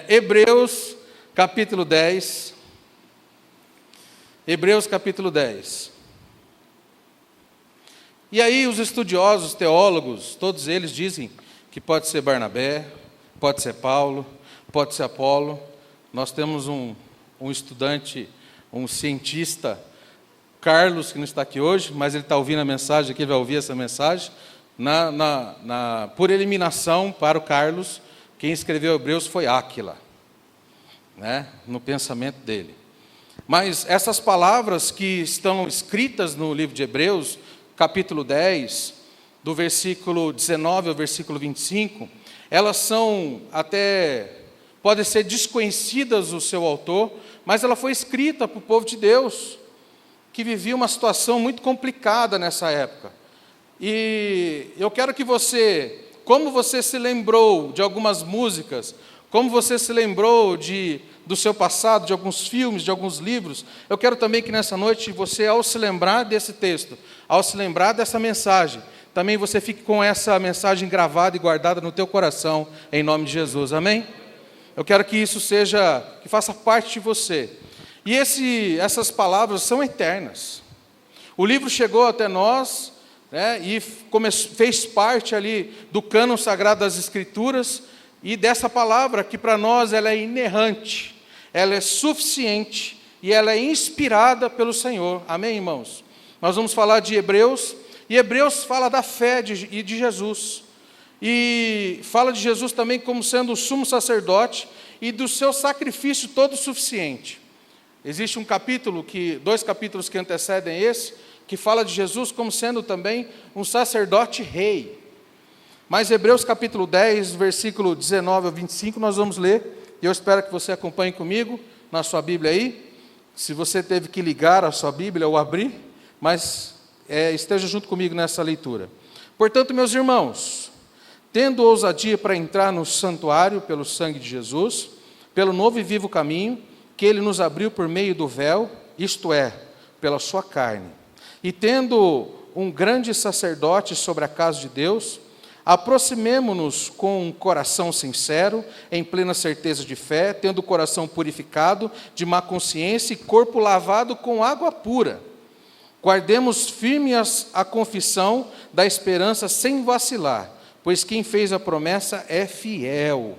Hebreus capítulo 10. Hebreus capítulo 10. E aí os estudiosos, teólogos, todos eles dizem que pode ser Barnabé, pode ser Paulo, pode ser Apolo. Nós temos um estudante, um cientista, Carlos, que não está aqui hoje, mas ele está ouvindo a mensagem aqui, ele vai ouvir essa mensagem. Por eliminação para o Carlos, quem escreveu Hebreus foi Áquila, né, no pensamento dele. Mas essas palavras que estão escritas no livro de Hebreus, capítulo 10, do versículo 19 ao versículo 25, elas são podem ser desconhecidas do seu autor, mas ela foi escrita para o povo de Deus, que vivia uma situação muito complicada nessa época. E eu quero que você, como você se lembrou de algumas músicas, como você se lembrou do seu passado, de alguns filmes, de alguns livros, eu quero também que nessa noite você, ao se lembrar desse texto, ao se lembrar dessa mensagem, também você fique com essa mensagem gravada e guardada no teu coração, em nome de Jesus, amém? Eu quero que isso que faça parte de você. E essas palavras são eternas. O livro chegou até nós, né, e fez parte ali do cânon sagrado das Escrituras, e dessa palavra que para nós ela é inerrante, ela é suficiente e ela é inspirada pelo Senhor, amém, irmãos? Nós vamos falar de Hebreus, e Hebreus fala da fé de Jesus, e fala de Jesus também como sendo o sumo sacerdote e do seu sacrifício todo suficiente. Existe dois capítulos que antecedem esse, que fala de Jesus como sendo também um sacerdote rei. Mas Hebreus capítulo 10, versículo 19 ao 25, nós vamos ler, e eu espero que você acompanhe comigo na sua Bíblia aí. Se você teve que ligar a sua Bíblia ou abrir, mas esteja junto comigo nessa leitura. Portanto, meus irmãos, tendo ousadia para entrar no santuário pelo sangue de Jesus, pelo novo e vivo caminho, que Ele nos abriu por meio do véu, isto é, pela sua carne, e tendo um grande sacerdote sobre a casa de Deus, aproximemo-nos com um coração sincero, em plena certeza de fé, tendo o coração purificado de má consciência e corpo lavado com água pura. Guardemos firme a confissão da esperança sem vacilar, pois quem fez a promessa é fiel.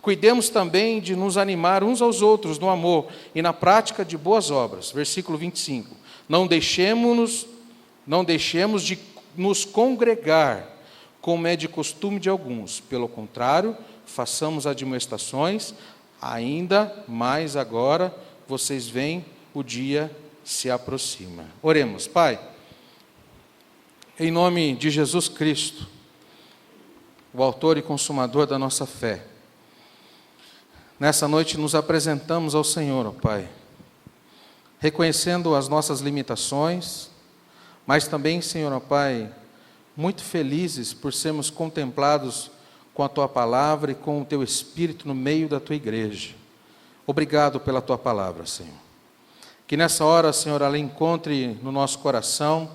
Cuidemos também de nos animar uns aos outros no amor e na prática de boas obras. Versículo 25. Não deixemos de nos congregar, como é de costume de alguns. Pelo contrário, façamos admoestações, ainda mais agora, vocês veem, o dia se aproxima. Oremos. Pai, em nome de Jesus Cristo, o autor e consumador da nossa fé, nessa noite nos apresentamos ao Senhor, ó Pai, reconhecendo as nossas limitações, mas também, Senhor, ó Pai, muito felizes por sermos contemplados com a Tua Palavra e com o Teu Espírito no meio da Tua igreja. Obrigado pela Tua Palavra, Senhor. Que nessa hora, Senhor, ela encontre no nosso coração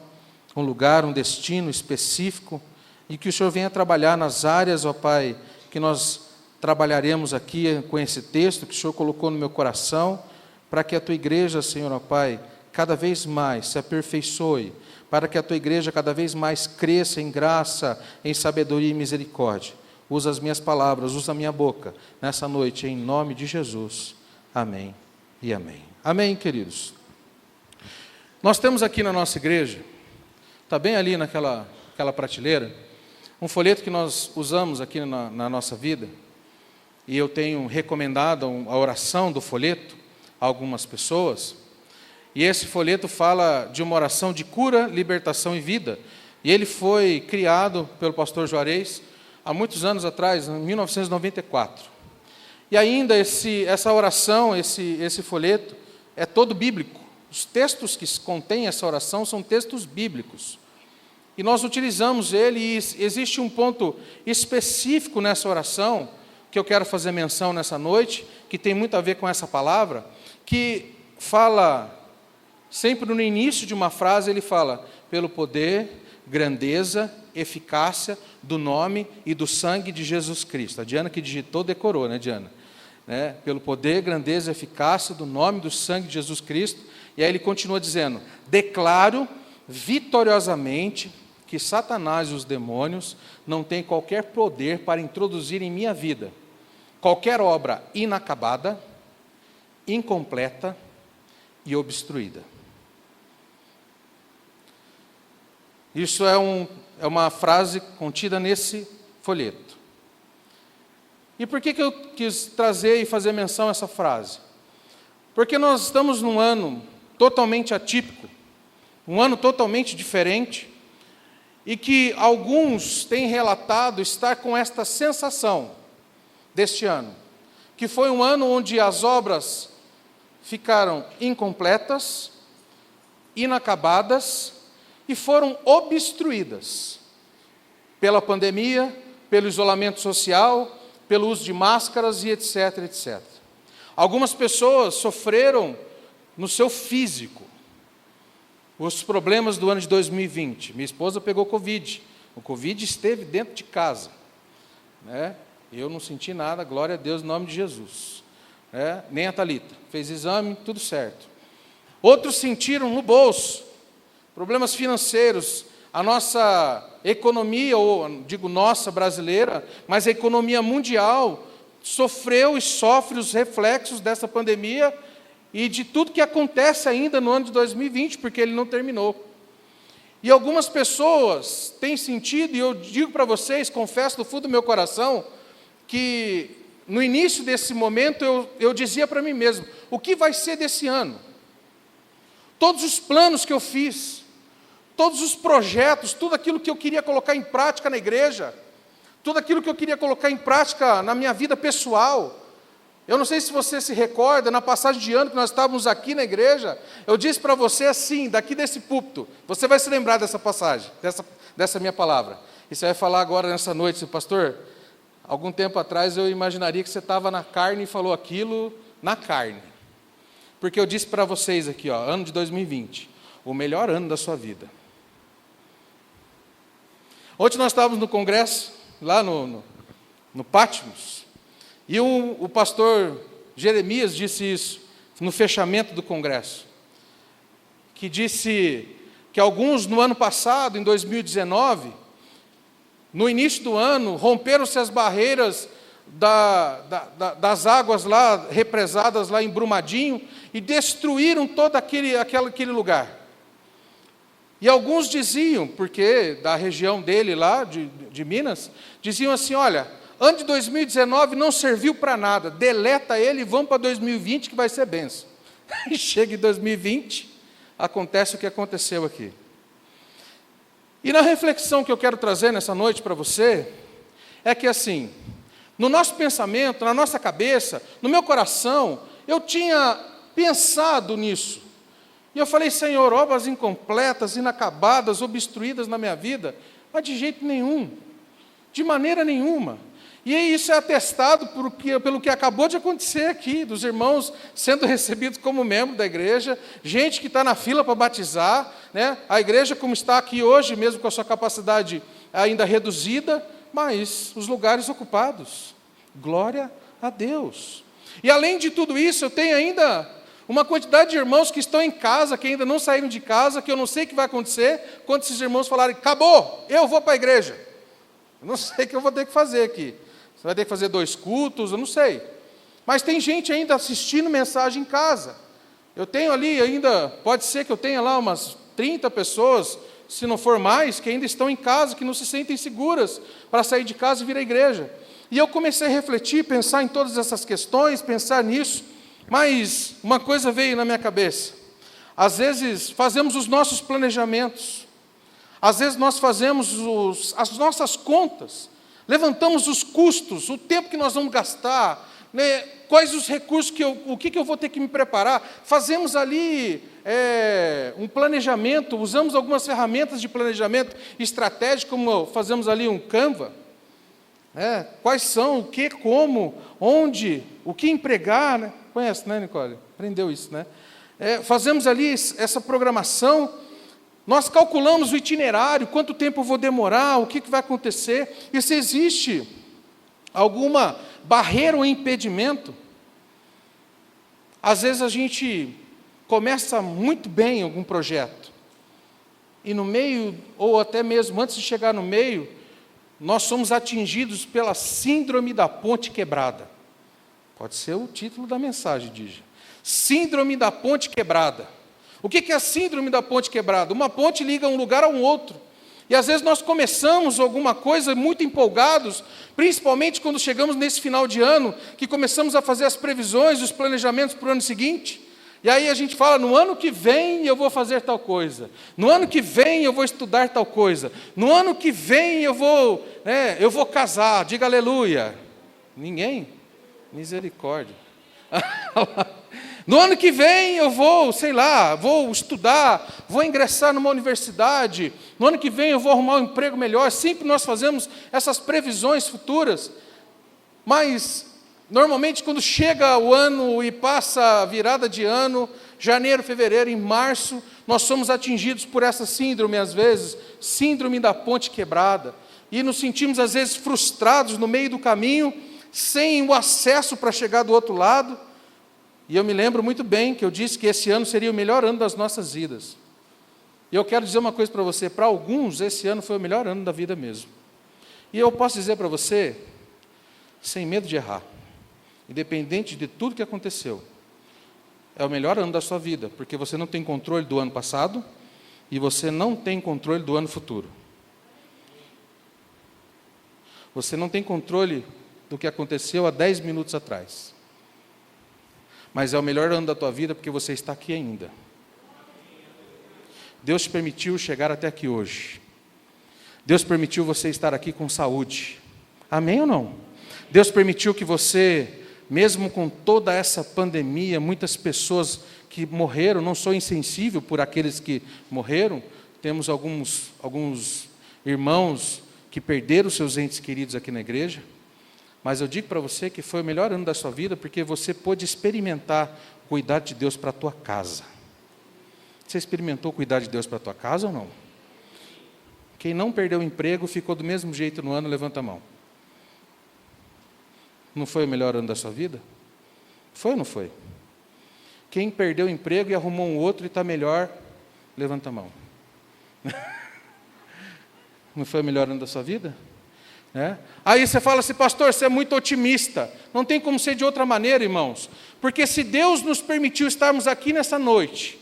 um lugar, um destino específico, e que o Senhor venha trabalhar nas áreas, ó Pai, que nós trabalharemos aqui com esse texto que o Senhor colocou no meu coração, para que a Tua igreja, Senhor, ó Pai, cada vez mais se aperfeiçoe, para que a Tua igreja cada vez mais cresça em graça, em sabedoria e misericórdia. Usa as minhas palavras, usa a minha boca, nessa noite, em nome de Jesus. Amém e amém. Amém, queridos? Nós temos aqui na nossa igreja, está bem ali naquela prateleira, um folheto que nós usamos aqui na nossa vida, e eu tenho recomendado a oração do folheto a algumas pessoas, e esse folheto fala de uma oração de cura, libertação e vida, e ele foi criado pelo pastor Juarez há muitos anos atrás, em 1994. E ainda essa oração, esse folheto, é todo bíblico. Os textos que contêm essa oração são textos bíblicos. E nós utilizamos ele, e existe um ponto específico nessa oração, que eu quero fazer menção nessa noite, que tem muito a ver com essa palavra, que fala, sempre no início de uma frase, ele fala, pelo poder, grandeza, eficácia do nome e do sangue de Jesus Cristo. A Diana que digitou, decorou, né, Diana? né, pelo poder, grandeza e eficácia do nome do sangue de Jesus Cristo. E aí ele continua dizendo: declaro vitoriosamente que Satanás e os demônios não têm qualquer poder para introduzir em minha vida qualquer obra inacabada, incompleta e obstruída. Isso é uma frase contida nesse folheto. E por que eu quis trazer e fazer menção a essa frase? Porque nós estamos num ano totalmente atípico, um ano totalmente diferente, e que alguns têm relatado estar com esta sensação deste ano, que foi um ano onde as obras ficaram incompletas, inacabadas e foram obstruídas pela pandemia, pelo isolamento social, pelo uso de máscaras e etc, etc. Algumas pessoas sofreram no seu físico os problemas do ano de 2020. Minha esposa pegou Covid. O Covid esteve dentro de casa, né? Eu não senti nada, glória a Deus, em nome de Jesus. Nem a Thalita. Fez exame, tudo certo. Outros sentiram no bolso, problemas financeiros. A nossa economia, ou digo nossa brasileira, mas a economia mundial, sofreu e sofre os reflexos dessa pandemia e de tudo que acontece ainda no ano de 2020, porque ele não terminou. E algumas pessoas têm sentido, e eu digo para vocês, confesso do fundo do meu coração, que no início desse momento eu dizia para mim mesmo: o que vai ser desse ano? Todos os planos que eu fiz, todos os projetos, tudo aquilo que eu queria colocar em prática na igreja, tudo aquilo que eu queria colocar em prática na minha vida pessoal. Eu não sei se você se recorda, na passagem de ano que nós estávamos aqui na igreja, eu disse para você assim, daqui desse púlpito, você vai se lembrar dessa passagem, dessa minha palavra. E você vai falar agora nessa noite: pastor, algum tempo atrás eu imaginaria que você estava na carne e falou aquilo na carne. Porque eu disse para vocês aqui, ano de 2020, o melhor ano da sua vida. Ontem nós estávamos no congresso, lá no Patmos, e o pastor Jeremias disse isso, no fechamento do congresso, que disse que alguns no ano passado, em 2019, no início do ano, romperam-se as barreiras das águas lá, represadas lá em Brumadinho, e destruíram todo aquele lugar. E alguns diziam, porque da região dele lá, de Minas, diziam assim: olha, ano de 2019 não serviu para nada, deleta ele e vamos para 2020 que vai ser bênção. E chega em 2020, acontece o que aconteceu aqui. E na reflexão que eu quero trazer nessa noite para você, é que assim, no nosso pensamento, na nossa cabeça, no meu coração, eu tinha pensado nisso. E eu falei: Senhor, obras incompletas, inacabadas, obstruídas na minha vida, mas de jeito nenhum, de maneira nenhuma. E isso é atestado pelo que acabou de acontecer aqui, dos irmãos sendo recebidos como membro da igreja, gente que está na fila para batizar, né? A igreja como está aqui hoje, mesmo com a sua capacidade ainda reduzida, mas os lugares ocupados. Glória a Deus. E além de tudo isso, eu tenho ainda uma quantidade de irmãos que estão em casa, que ainda não saíram de casa, que eu não sei o que vai acontecer, quando esses irmãos falarem: acabou, eu vou para a igreja. Eu não sei o que eu vou ter que fazer aqui. Você vai ter que fazer 2 cultos, eu não sei. Mas tem gente ainda assistindo mensagem em casa. Eu tenho ali ainda, pode ser que eu tenha lá umas 30 pessoas, se não for mais, que ainda estão em casa, que não se sentem seguras para sair de casa e vir à igreja. E eu comecei a refletir, pensar em todas essas questões, pensar nisso, mas uma coisa veio na minha cabeça. Às vezes fazemos os nossos planejamentos, às vezes nós fazemos as nossas contas, levantamos os custos, o tempo que nós vamos gastar, né, quais os recursos, o que eu vou ter que me preparar. Fazemos ali um planejamento, usamos algumas ferramentas de planejamento estratégico, como fazemos ali um Canva. Quais são, o que, como, onde, o que empregar. Né? Conhece, né, Nicole? Aprendeu isso, né? Fazemos ali essa programação. Nós calculamos o itinerário, quanto tempo eu vou demorar, o que vai acontecer. E se existe alguma barreira ou impedimento, Às vezes a gente começa muito bem algum projeto, e no meio, ou até mesmo antes de chegar no meio, nós somos atingidos pela síndrome da ponte quebrada. Pode ser o título da mensagem, Dígia. Síndrome da ponte quebrada. O que é a síndrome da ponte quebrada? Uma ponte liga um lugar a um outro. E às vezes nós começamos alguma coisa muito empolgados, principalmente quando chegamos nesse final de ano, que começamos a fazer as previsões, os planejamentos para o ano seguinte. E aí a gente fala, no ano que vem eu vou fazer tal coisa. No ano que vem eu vou estudar tal coisa. No ano que vem eu vou casar. Diga aleluia. Ninguém? Misericórdia. No ano que vem eu vou estudar, vou ingressar numa universidade. No ano que vem eu vou arrumar um emprego melhor. Sempre nós fazemos essas previsões futuras. Mas, normalmente, quando chega o ano e passa a virada de ano, janeiro, fevereiro, em março, nós somos atingidos por essa síndrome, às vezes, síndrome da ponte quebrada. E nos sentimos, às vezes, frustrados no meio do caminho, sem o acesso para chegar do outro lado. E eu me lembro muito bem que eu disse que esse ano seria o melhor ano das nossas vidas. E eu quero dizer uma coisa para você, para alguns esse ano foi o melhor ano da vida mesmo. E eu posso dizer para você, sem medo de errar, independente de tudo que aconteceu, é o melhor ano da sua vida, porque você não tem controle do ano passado e você não tem controle do ano futuro. Você não tem controle do que aconteceu há 10 minutos atrás. Mas é o melhor ano da tua vida porque você está aqui ainda. Deus te permitiu chegar até aqui hoje. Deus permitiu você estar aqui com saúde. Amém ou não? Deus permitiu que você, mesmo com toda essa pandemia, muitas pessoas que morreram, não sou insensível por aqueles que morreram, temos alguns irmãos que perderam seus entes queridos aqui na igreja, mas eu digo para você que foi o melhor ano da sua vida, porque você pôde experimentar o cuidado de Deus para a tua casa. Você experimentou o cuidado de Deus para a tua casa ou não? Quem não perdeu o emprego, ficou do mesmo jeito no ano, levanta a mão. Não foi o melhor ano da sua vida? Foi ou não foi? Quem perdeu o emprego e arrumou um outro e está melhor, levanta a mão. Não foi o melhor ano da sua vida? Aí você fala assim, pastor, você é muito otimista. Não tem como ser de outra maneira, irmãos. Porque se Deus nos permitiu estarmos aqui nessa noite,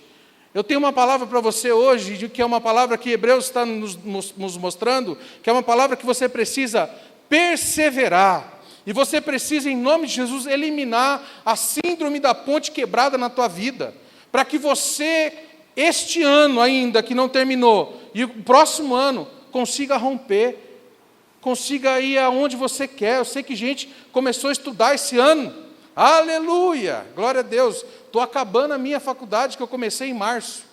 eu tenho uma palavra para você hoje, que é uma palavra que Hebreus está nos mostrando, que é uma palavra que você precisa perseverar. E você precisa, em nome de Jesus, eliminar a síndrome da ponte quebrada na tua vida, para que você, este ano ainda, que não terminou, e o próximo ano, consiga romper, consiga ir aonde você quer. Eu sei que gente começou a estudar esse ano, aleluia, glória a Deus, estou acabando a minha faculdade, que eu comecei em março.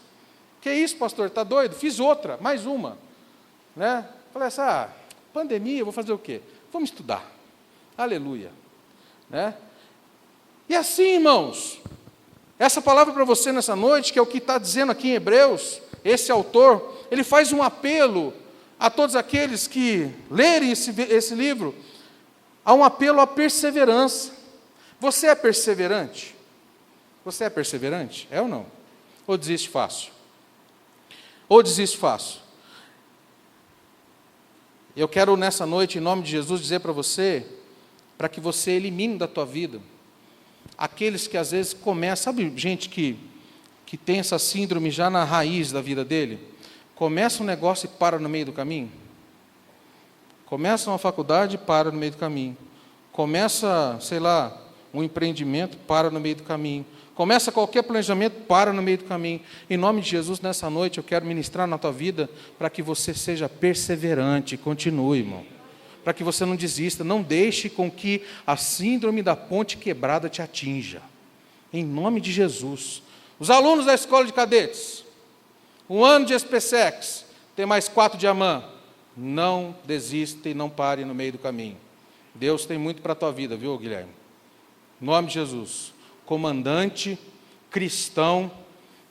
Que isso, pastor, está doido? Fiz outra, mais uma. Falei assim, pandemia, vou fazer o quê? Vamos estudar. Aleluia. E assim, irmãos, essa palavra para você nessa noite, que é o que está dizendo aqui em Hebreus, esse autor, ele faz um apelo a todos aqueles que lerem esse livro, há um apelo à perseverança. Você é perseverante? Você é perseverante? É ou não? Ou desiste fácil? Ou desiste fácil? Eu quero nessa noite, em nome de Jesus, dizer para você, para que você elimine da tua vida aqueles que às vezes começam, sabe gente que tem essa síndrome já na raiz da vida dele? Começa um negócio e para no meio do caminho. Começa uma faculdade e para no meio do caminho. Começa, um empreendimento, para no meio do caminho. Começa qualquer planejamento, para no meio do caminho. Em nome de Jesus, nessa noite, eu quero ministrar na tua vida para que você seja perseverante, continue, irmão. Para que você não desista, não deixe com que a síndrome da ponte quebrada te atinja. Em nome de Jesus. Os alunos da escola de cadetes, um ano de SPSEX, tem mais 4 de AMAN. Não desista e não pare no meio do caminho. Deus tem muito para a tua vida, viu, Guilherme? Em nome de Jesus. Comandante cristão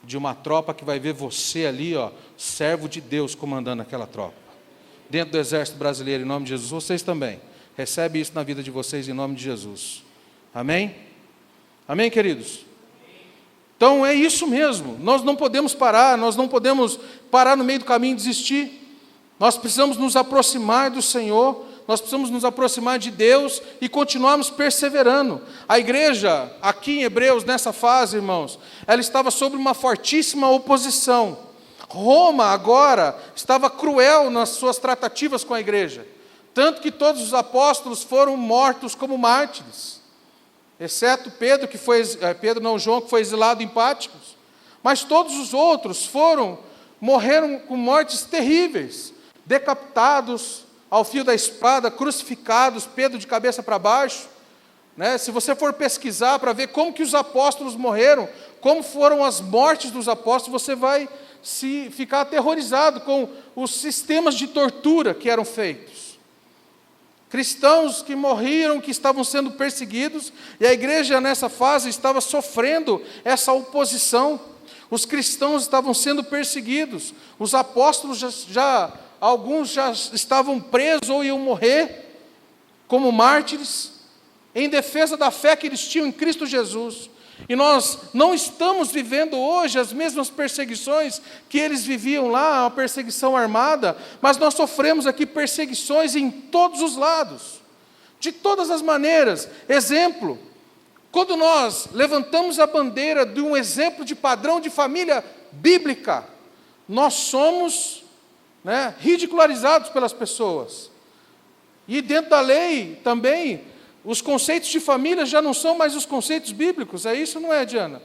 de uma tropa que vai ver você ali, servo de Deus comandando aquela tropa. Dentro do exército brasileiro, em nome de Jesus, vocês também. Recebe isso na vida de vocês, em nome de Jesus. Amém? Amém, queridos? Então é isso mesmo, nós não podemos parar, nós não podemos parar no meio do caminho e desistir. Nós precisamos nos aproximar do Senhor, nós precisamos nos aproximar de Deus e continuarmos perseverando. A igreja, aqui em Hebreus, nessa fase, irmãos, ela estava sob uma fortíssima oposição. Roma agora estava cruel nas suas tratativas com a igreja, tanto que todos os apóstolos foram mortos como mártires, exceto João, que foi exilado em Pátimos, mas todos os outros morreram com mortes terríveis, decapitados ao fio da espada, crucificados, Pedro de cabeça para baixo, né? Se você for pesquisar para ver como que os apóstolos morreram, como foram as mortes dos apóstolos, você vai ficar aterrorizado com os sistemas de tortura que eram feitos. Cristãos que morriam, que estavam sendo perseguidos, e a igreja nessa fase estava sofrendo essa oposição. Os cristãos estavam sendo perseguidos, os apóstolos alguns já estavam presos ou iam morrer como mártires, em defesa da fé que eles tinham em Cristo Jesus. E nós não estamos vivendo hoje as mesmas perseguições que eles viviam lá, uma perseguição armada, mas nós sofremos aqui perseguições em todos os lados, de todas as maneiras. Exemplo, quando nós levantamos a bandeira de um exemplo de padrão de família bíblica, nós somos ridicularizados pelas pessoas. E dentro da lei também, os conceitos de família já não são mais os conceitos bíblicos, é isso, não é, Diana?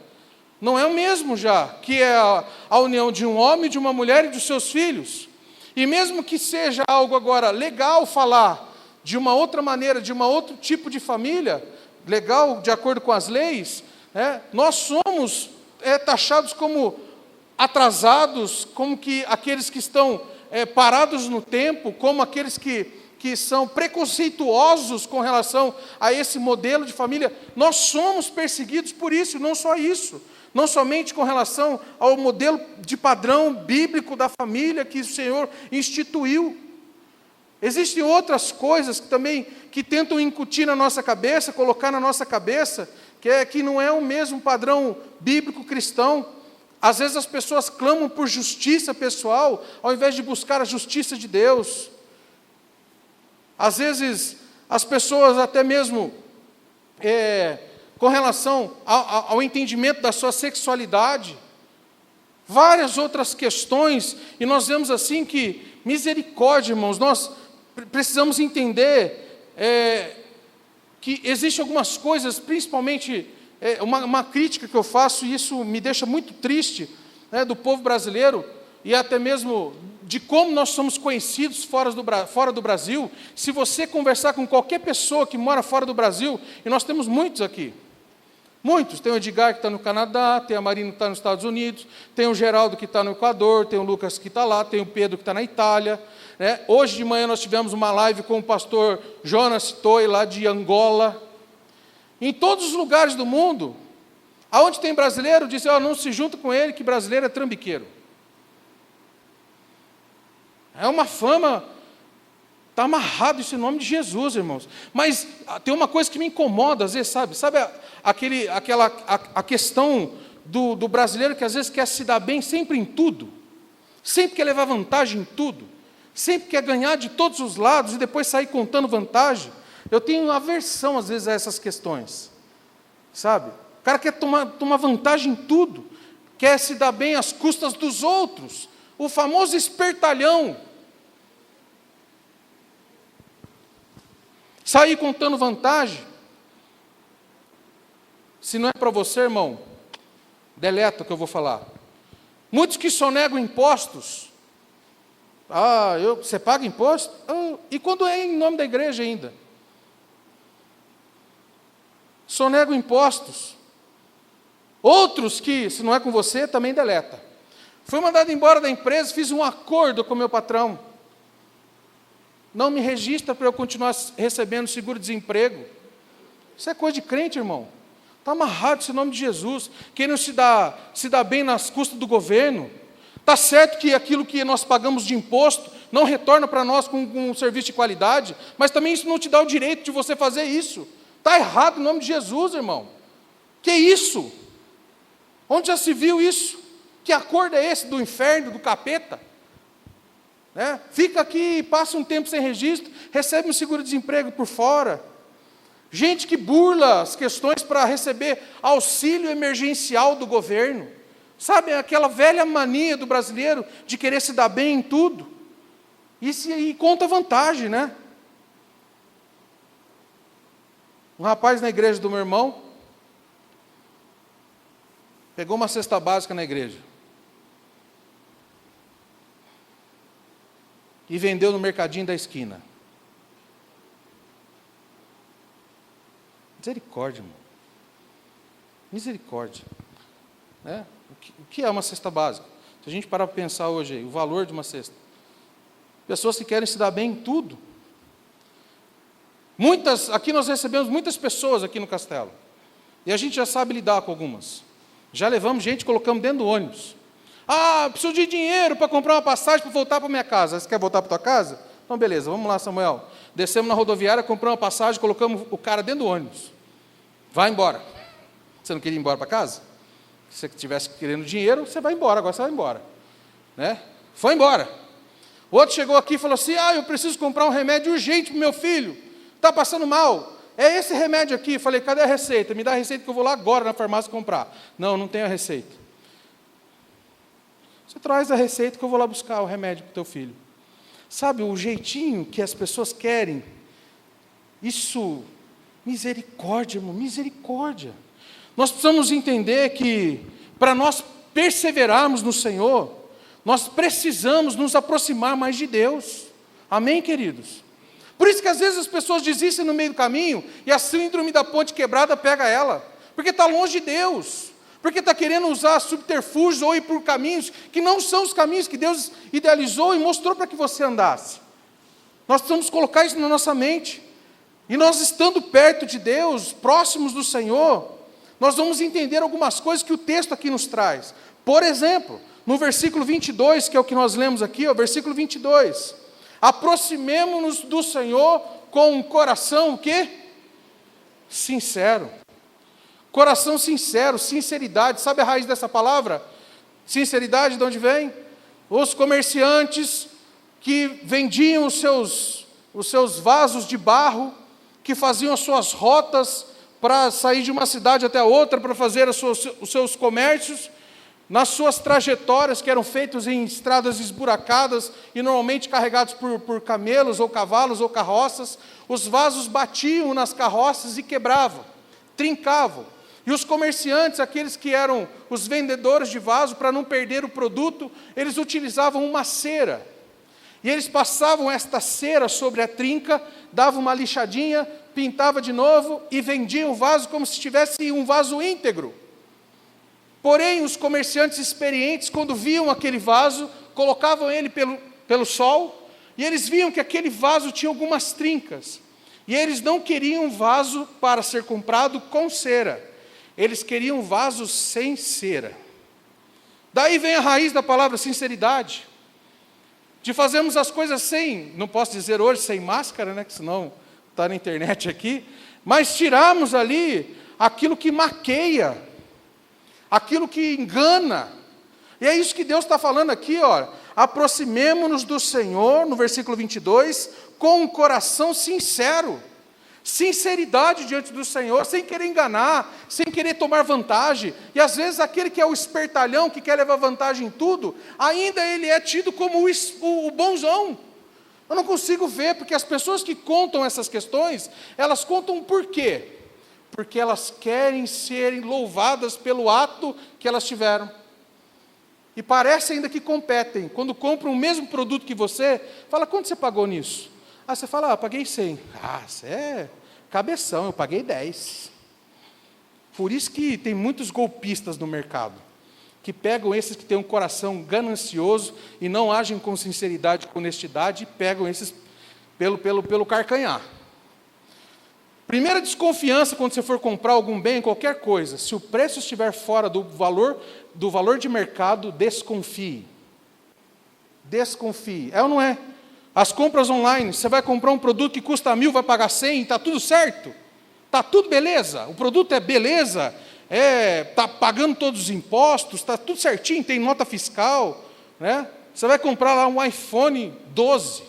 Não é o mesmo já, que é a união de um homem, de uma mulher e dos seus filhos. E mesmo que seja algo agora legal falar de uma outra maneira, de um outro tipo de família, legal de acordo com as leis, nós somos taxados como atrasados, como que aqueles que estão parados no tempo, como aqueles que são preconceituosos com relação a esse modelo de família. Nós somos perseguidos por isso, não só isso, não somente com relação ao modelo de padrão bíblico da família que o Senhor instituiu. Existem outras coisas que tentam incutir na nossa cabeça, colocar na nossa cabeça, que não é o mesmo padrão bíblico cristão. Às vezes as pessoas clamam por justiça pessoal, ao invés de buscar a justiça de Deus. Às vezes, as pessoas até mesmo, com relação ao entendimento da sua sexualidade, várias outras questões, e nós vemos assim que, misericórdia, irmãos, nós precisamos entender que existem algumas coisas, principalmente, uma crítica que eu faço, e isso me deixa muito triste, do povo brasileiro, e até mesmo de como nós somos conhecidos fora do Brasil. Se você conversar com qualquer pessoa que mora fora do Brasil, e nós temos muitos aqui, muitos, tem o Edgar que está no Canadá, tem a Marina que está nos Estados Unidos, tem o Geraldo que está no Equador, tem o Lucas que está lá, tem o Pedro que está na Itália, Hoje de manhã nós tivemos uma live com o pastor Jonas Toi, lá de Angola. Em todos os lugares do mundo, aonde tem brasileiro, diz, não se junta com ele, que brasileiro é trambiqueiro. É uma fama, está amarrado isso em nome de Jesus, irmãos. Mas tem uma coisa que me incomoda, às vezes, sabe a questão do brasileiro que às vezes quer se dar bem sempre em tudo, sempre quer levar vantagem em tudo, sempre quer ganhar de todos os lados e depois sair contando vantagem. Eu tenho aversão, às vezes, a essas questões, sabe? O cara quer tomar vantagem em tudo, quer se dar bem às custas dos outros, o famoso espertalhão. Sair contando vantagem. Se não é para você, irmão, deleta o que eu vou falar. Muitos que sonegam impostos. Você paga imposto? E quando é em nome da igreja ainda? Sonegam impostos. Outros que, se não é com você, também deleta. Fui mandado embora da empresa, fiz um acordo com o meu patrão. Não me registra para eu continuar recebendo seguro-desemprego. Isso é coisa de crente, irmão. Está amarrado esse nome de Jesus. Querendo se dar bem nas custas do governo. Está certo que aquilo que nós pagamos de imposto não retorna para nós com um serviço de qualidade, mas também isso não te dá o direito de você fazer isso. Está errado em nome de Jesus, irmão. Que isso? Onde já se viu isso? Que acordo é esse do inferno, do capeta? Né? Fica aqui, passa um tempo sem registro, recebe um seguro-desemprego por fora. Gente que burla as questões para receber auxílio emergencial do governo. Sabe, aquela velha mania do brasileiro de querer se dar bem em tudo. E conta vantagem, né? Um rapaz na igreja do meu irmão pegou uma cesta básica na igreja e vendeu no mercadinho da esquina. Misericórdia, irmão. Misericórdia. Né? O que é uma cesta básica? Se a gente parar para pensar hoje aí, o valor de uma cesta. Pessoas que querem se dar bem em tudo. Aqui nós recebemos muitas pessoas aqui no castelo. E a gente já sabe lidar com algumas. Já levamos gente e colocamos dentro do ônibus. Preciso de dinheiro para comprar uma passagem para voltar para minha casa. Você quer voltar para tua casa? Então beleza, vamos lá, Samuel. Descemos na rodoviária, compramos uma passagem, colocamos o cara dentro do ônibus. Vai embora. Você não queria ir embora para casa? Se você estivesse querendo dinheiro, você vai embora, agora você vai embora. Né? Foi embora. Outro chegou aqui e falou assim, eu preciso comprar um remédio urgente para o meu filho. Está passando mal. É esse remédio aqui. Falei, cadê a receita? Me dá a receita que eu vou lá agora na farmácia comprar. Não tenho a receita. Você traz a receita que eu vou lá buscar o remédio para o teu filho. Sabe, o jeitinho que as pessoas querem, isso, misericórdia, irmão, misericórdia. Nós precisamos entender que, para nós perseverarmos no Senhor, nós precisamos nos aproximar mais de Deus. Amém, queridos? Por isso que às vezes as pessoas desistem no meio do caminho, e a síndrome da ponte quebrada pega ela, porque está longe de Deus, porque está querendo usar subterfúgios ou ir por caminhos que não são os caminhos que Deus idealizou e mostrou para que você andasse. Nós precisamos colocar isso na nossa mente, e nós estando perto de Deus, próximos do Senhor, nós vamos entender algumas coisas que o texto aqui nos traz. Por exemplo, no versículo 22, que é o que nós lemos aqui, versículo 22, aproximemo-nos do Senhor com um coração, o quê? Sincero. Coração sincero, sinceridade. Sabe a raiz dessa palavra? Sinceridade, de onde vem? Os comerciantes que vendiam os seus vasos de barro, que faziam as suas rotas para sair de uma cidade até outra, para fazer os seus comércios, nas suas trajetórias, que eram feitas em estradas esburacadas, e normalmente carregados por camelos, ou cavalos, ou carroças, os vasos batiam nas carroças e quebravam, trincavam. E os comerciantes, aqueles que eram os vendedores de vaso, para não perder o produto, eles utilizavam uma cera. E eles passavam esta cera sobre a trinca, davam uma lixadinha, pintava de novo e vendiam o vaso como se tivesse um vaso íntegro. Porém, os comerciantes experientes, quando viam aquele vaso, colocavam ele pelo sol, e eles viam que aquele vaso tinha algumas trincas. E eles não queriam um vaso para ser comprado com cera. Eles queriam um vaso sem cera. Daí vem a raiz da palavra sinceridade. De fazermos as coisas sem, não posso dizer hoje sem máscara, né, que senão está na internet aqui, mas tirarmos ali aquilo que maqueia, aquilo que engana. E é isso que Deus está falando aqui, aproximemo-nos do Senhor, no versículo 22, com um coração sincero, sinceridade diante do Senhor, sem querer enganar, sem querer tomar vantagem. E às vezes aquele que é o espertalhão, que quer levar vantagem em tudo, ainda ele é tido como o bonzão. Eu não consigo ver, porque as pessoas que contam essas questões, elas contam por quê? Porque elas querem serem louvadas pelo ato que elas tiveram. E parece ainda que competem. Quando compram o mesmo produto que você, fala, quanto você pagou nisso? Você fala, paguei 100. Você é cabeção, eu paguei 10. Por isso que tem muitos golpistas no mercado, que pegam esses que têm um coração ganancioso e não agem com sinceridade, com honestidade, e pegam esses pelo carcanhar. Primeira desconfiança quando você for comprar algum bem, qualquer coisa, se o preço estiver fora do valor de mercado, desconfie. Desconfie. É ou não é? As compras online, você vai comprar um produto que custa 1.000, vai pagar 100, está tudo certo? Está tudo beleza? O produto é beleza? está pagando todos os impostos, está tudo certinho, tem nota fiscal, né? Você vai comprar lá um iPhone 12,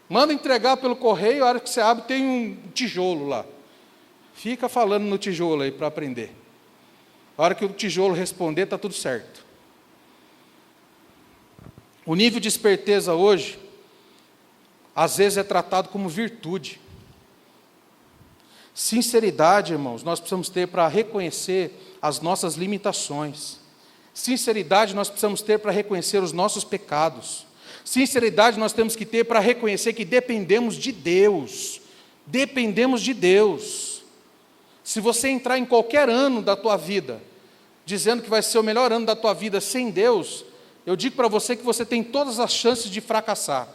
manda entregar pelo correio, a hora que você abre tem um tijolo lá. Fica falando no tijolo aí para aprender. A hora que o tijolo responder, está tudo certo. O nível de esperteza hoje, às vezes é tratado como virtude. Sinceridade, irmãos, nós precisamos ter para reconhecer as nossas limitações. Sinceridade nós precisamos ter para reconhecer os nossos pecados. Sinceridade nós temos que ter para reconhecer que dependemos de Deus. Dependemos de Deus. Se você entrar em qualquer ano da tua vida, dizendo que vai ser o melhor ano da tua vida sem Deus, eu digo para você que você tem todas as chances de fracassar.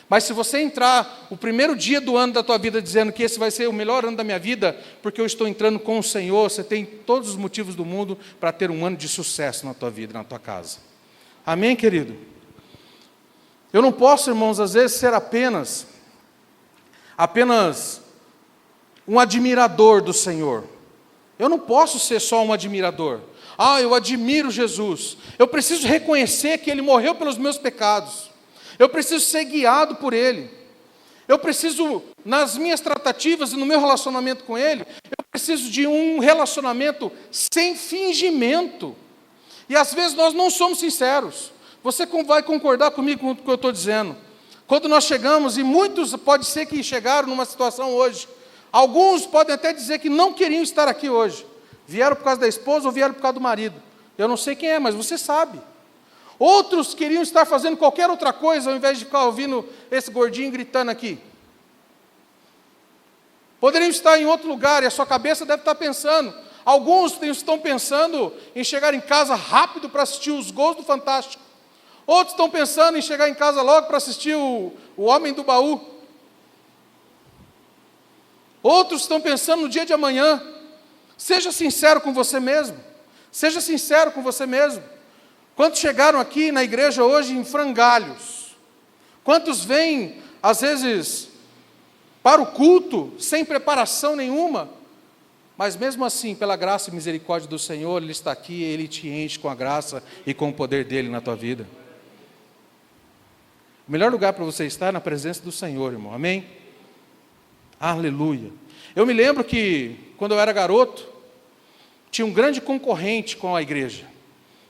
Mas se você entrar o primeiro dia do ano da tua vida dizendo que esse vai ser o melhor ano da minha vida, porque eu estou entrando com o Senhor, você tem todos os motivos do mundo para ter um ano de sucesso na tua vida, na tua casa. Amém, querido? Eu não posso, irmãos, às vezes ser apenas um admirador do Senhor. Eu não posso ser só um admirador. Eu admiro Jesus. Eu preciso reconhecer que Ele morreu pelos meus pecados. Eu preciso ser guiado por Ele. Eu preciso, nas minhas tratativas e no meu relacionamento com Ele, eu preciso de um relacionamento sem fingimento. E às vezes nós não somos sinceros. Você vai concordar comigo com o que eu estou dizendo. Quando nós chegamos, e muitos pode ser que chegaram numa situação hoje, alguns podem até dizer que não queriam estar aqui hoje. Vieram por causa da esposa ou vieram por causa do marido. Eu não sei quem é, mas você sabe. Outros queriam estar fazendo qualquer outra coisa, ao invés de ficar ouvindo esse gordinho gritando aqui. Poderiam estar em outro lugar, e a sua cabeça deve estar pensando. Alguns estão pensando em chegar em casa rápido para assistir os gols do Fantástico. Outros estão pensando em chegar em casa logo para assistir o Homem do Baú. Outros estão pensando no dia de amanhã. Seja sincero com você mesmo. Seja sincero com você mesmo. Quantos chegaram aqui na igreja hoje em frangalhos? Quantos vêm, às vezes, para o culto, sem preparação nenhuma? Mas mesmo assim, pela graça e misericórdia do Senhor, Ele está aqui, Ele te enche com a graça e com o poder dEle na tua vida. O melhor lugar para você estar é na presença do Senhor, irmão, amém? Aleluia. Eu me lembro que, quando eu era garoto, tinha um grande concorrente com a igreja.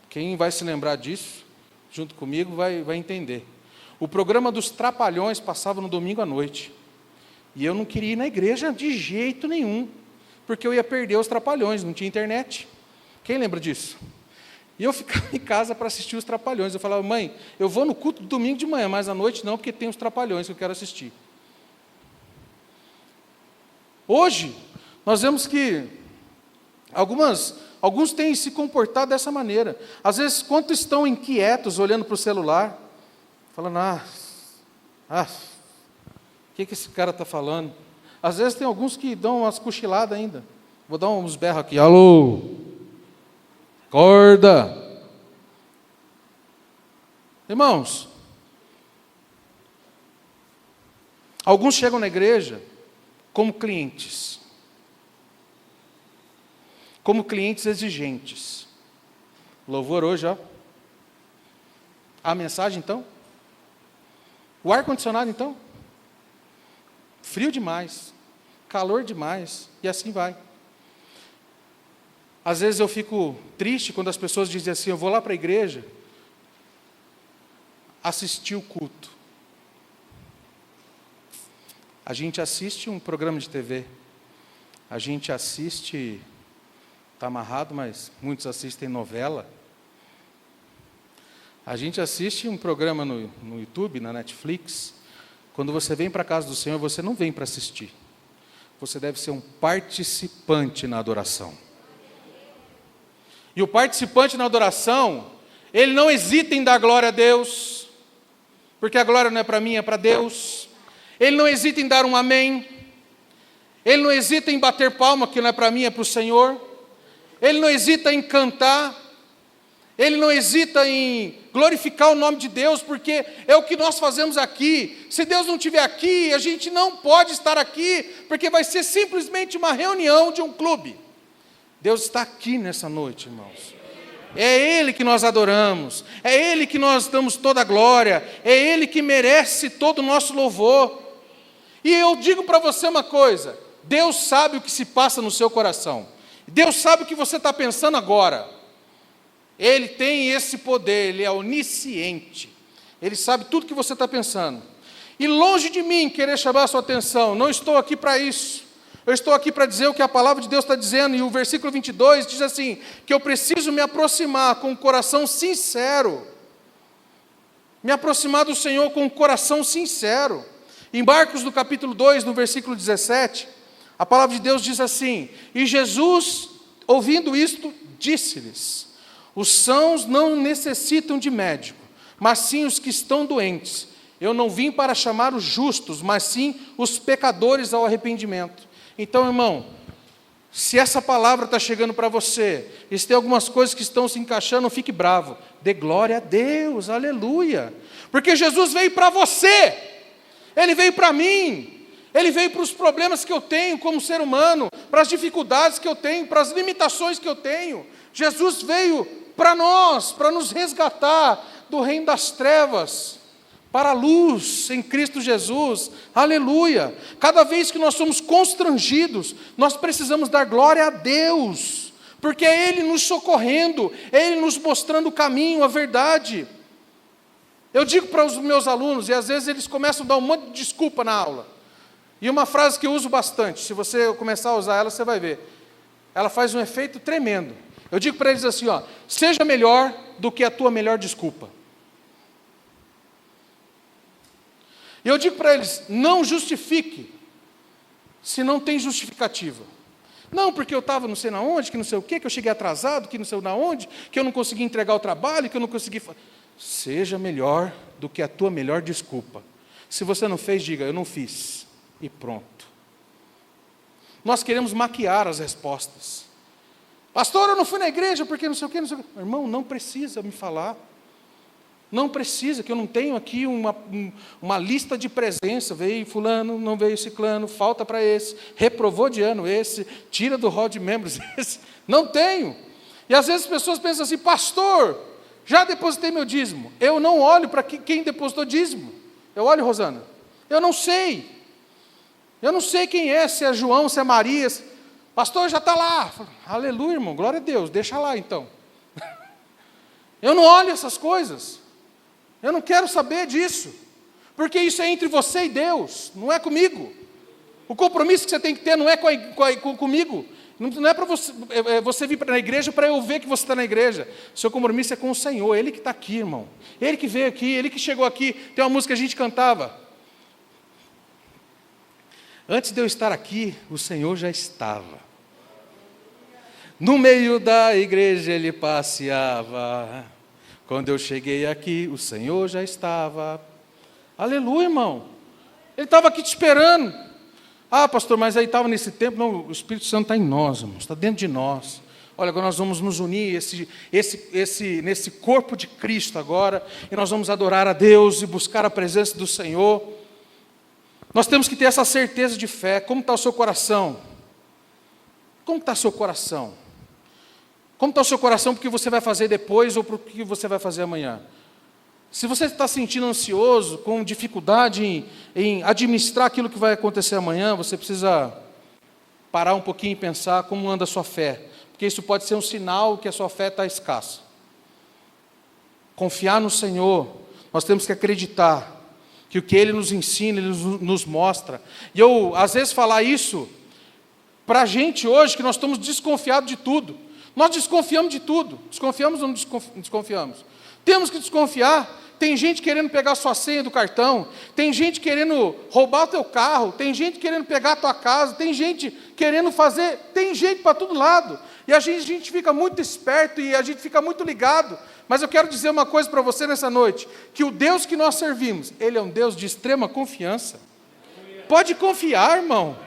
Quem vai se lembrar disso, junto comigo, vai entender. O programa dos Trapalhões passava no domingo à noite. E eu não queria ir na igreja de jeito nenhum, porque eu ia perder os Trapalhões, não tinha internet. Quem lembra disso? E eu ficava em casa para assistir os Trapalhões. Eu falava, mãe, eu vou no culto do domingo de manhã, mas à noite não, porque tem os Trapalhões que eu quero assistir. Hoje, nós vemos que alguns têm se comportado dessa maneira. Às vezes, quantos estão inquietos olhando para o celular, falando, o que esse cara está falando? Às vezes tem alguns que dão umas cochiladas ainda. Vou dar uns berros aqui, alô, acorda. Irmãos, alguns chegam na igreja como clientes exigentes. Louvor hoje, ó. A mensagem, então? O ar-condicionado, então? Frio demais, calor demais, e assim vai. Às vezes eu fico triste quando as pessoas dizem assim, eu vou lá para a igreja assistir o culto. A gente assiste um programa de TV, a gente assiste, está amarrado, mas muitos assistem novela. A gente assiste um programa no YouTube, na Netflix. Quando você vem para a casa do Senhor, você não vem para assistir. Você deve ser um participante na adoração. E o participante na adoração, ele não hesita em dar glória a Deus, porque a glória não é para mim, é para Deus. Ele não hesita em dar um amém. Ele não hesita em bater palma, que não é para mim, é para o Senhor. Ele não hesita em cantar. Ele não hesita em glorificar o nome de Deus, porque é o que nós fazemos aqui. Se Deus não estiver aqui, a gente não pode estar aqui, porque vai ser simplesmente uma reunião de um clube. Deus está aqui nessa noite, irmãos. É Ele que nós adoramos, é Ele que nós damos toda a glória, é Ele que merece todo o nosso louvor. E eu digo para você uma coisa, Deus sabe o que se passa no seu coração, Deus sabe o que você está pensando agora. Ele tem esse poder, Ele é onisciente, Ele sabe tudo que você está pensando. E longe de mim querer chamar a sua atenção, não estou aqui para isso. Eu estou aqui para dizer o que a palavra de Deus está dizendo, e o versículo 22 diz assim, que eu preciso me aproximar com um coração sincero, me aproximar do Senhor com um coração sincero. Em Marcos, no capítulo 2, no versículo 17, a palavra de Deus diz assim, e Jesus, ouvindo isto, disse-lhes, os sãos não necessitam de médico, mas sim os que estão doentes. Eu não vim para chamar os justos, mas sim os pecadores ao arrependimento. Então, irmão, se essa palavra está chegando para você, e se tem algumas coisas que estão se encaixando, não fique bravo. Dê glória a Deus, aleluia. Porque Jesus veio para você, Ele veio para mim, Ele veio para os problemas que eu tenho como ser humano, para as dificuldades que eu tenho, para as limitações que eu tenho. Jesus veio para nós, para nos resgatar do reino das trevas, para a luz em Cristo Jesus, aleluia. Cada vez que nós somos constrangidos, nós precisamos dar glória a Deus, porque é Ele nos socorrendo, é Ele nos mostrando o caminho, a verdade. Eu digo para os meus alunos, e às vezes eles começam a dar um monte de desculpa na aula, e uma frase que eu uso bastante, se você começar a usar ela, você vai ver, ela faz um efeito tremendo. Eu digo para eles assim, ó, seja melhor do que a tua melhor desculpa. E eu digo para eles, não justifique, se não tem justificativa. Não, porque eu estava não sei na onde, que não sei o quê, que eu cheguei atrasado, que não sei na onde, que eu não consegui entregar o trabalho, que eu não consegui... Seja melhor do que a tua melhor desculpa. Se você não fez, diga, eu não fiz. E pronto. Nós queremos maquiar as respostas. Pastor, eu não fui na igreja porque não sei o quê, não sei o quê. Irmão, não precisa me falar. Não precisa, que eu não tenho aqui uma lista de presença, veio fulano, não veio ciclano, falta para esse, reprovou de ano esse, tira do hall de membros esse, não tenho. E às vezes as pessoas pensam assim, pastor, já depositei meu dízimo. Eu não olho para quem depositou dízimo. Eu olho, Rosana, eu não sei quem é, se é João, se é Maria, pastor, já está lá. Aleluia, irmão, glória a Deus, deixa lá então. Eu não olho essas coisas. Eu não quero saber disso, porque isso é entre você e Deus, não é comigo. O compromisso que você tem que ter não é comigo, não é para você vir para a igreja para eu ver que você está na igreja. Seu compromisso é com o Senhor, Ele que está aqui, irmão. Ele que veio aqui, Ele que chegou aqui. Tem uma música que a gente cantava. Antes de eu estar aqui, o Senhor já estava. No meio da igreja Ele passeava. Quando eu cheguei aqui, o Senhor já estava. Aleluia, irmão. Ele estava aqui te esperando. Ah, pastor, mas aí estava nesse tempo. Não, o Espírito Santo está em nós, irmãos, está dentro de nós. Olha, agora nós vamos nos unir nesse corpo de Cristo agora, e nós vamos adorar a Deus e buscar a presença do Senhor. Nós temos que ter essa certeza de fé. Como está o seu coração? Como está o seu coração? Como está o seu coração para o que você vai fazer depois ou para o que você vai fazer amanhã? Se você está se sentindo ansioso, com dificuldade em administrar aquilo que vai acontecer amanhã, você precisa parar um pouquinho e pensar como anda a sua fé, porque isso pode ser um sinal que a sua fé está escassa. Confiar no Senhor, nós temos que acreditar que o que Ele nos ensina, Ele nos mostra. E eu, às vezes, falar isso para a gente hoje, que nós estamos desconfiados de tudo. Nós desconfiamos de tudo. Desconfiamos ou não desconfiamos? Temos que desconfiar. Tem gente querendo pegar a sua senha do cartão. Tem gente querendo roubar o teu carro. Tem gente querendo pegar a tua casa. Tem gente querendo fazer... Tem gente para todo lado. E a gente fica muito esperto e a gente fica muito ligado. Mas eu quero dizer uma coisa para você nessa noite. Que o Deus que nós servimos, Ele é um Deus de extrema confiança. Pode confiar, irmão.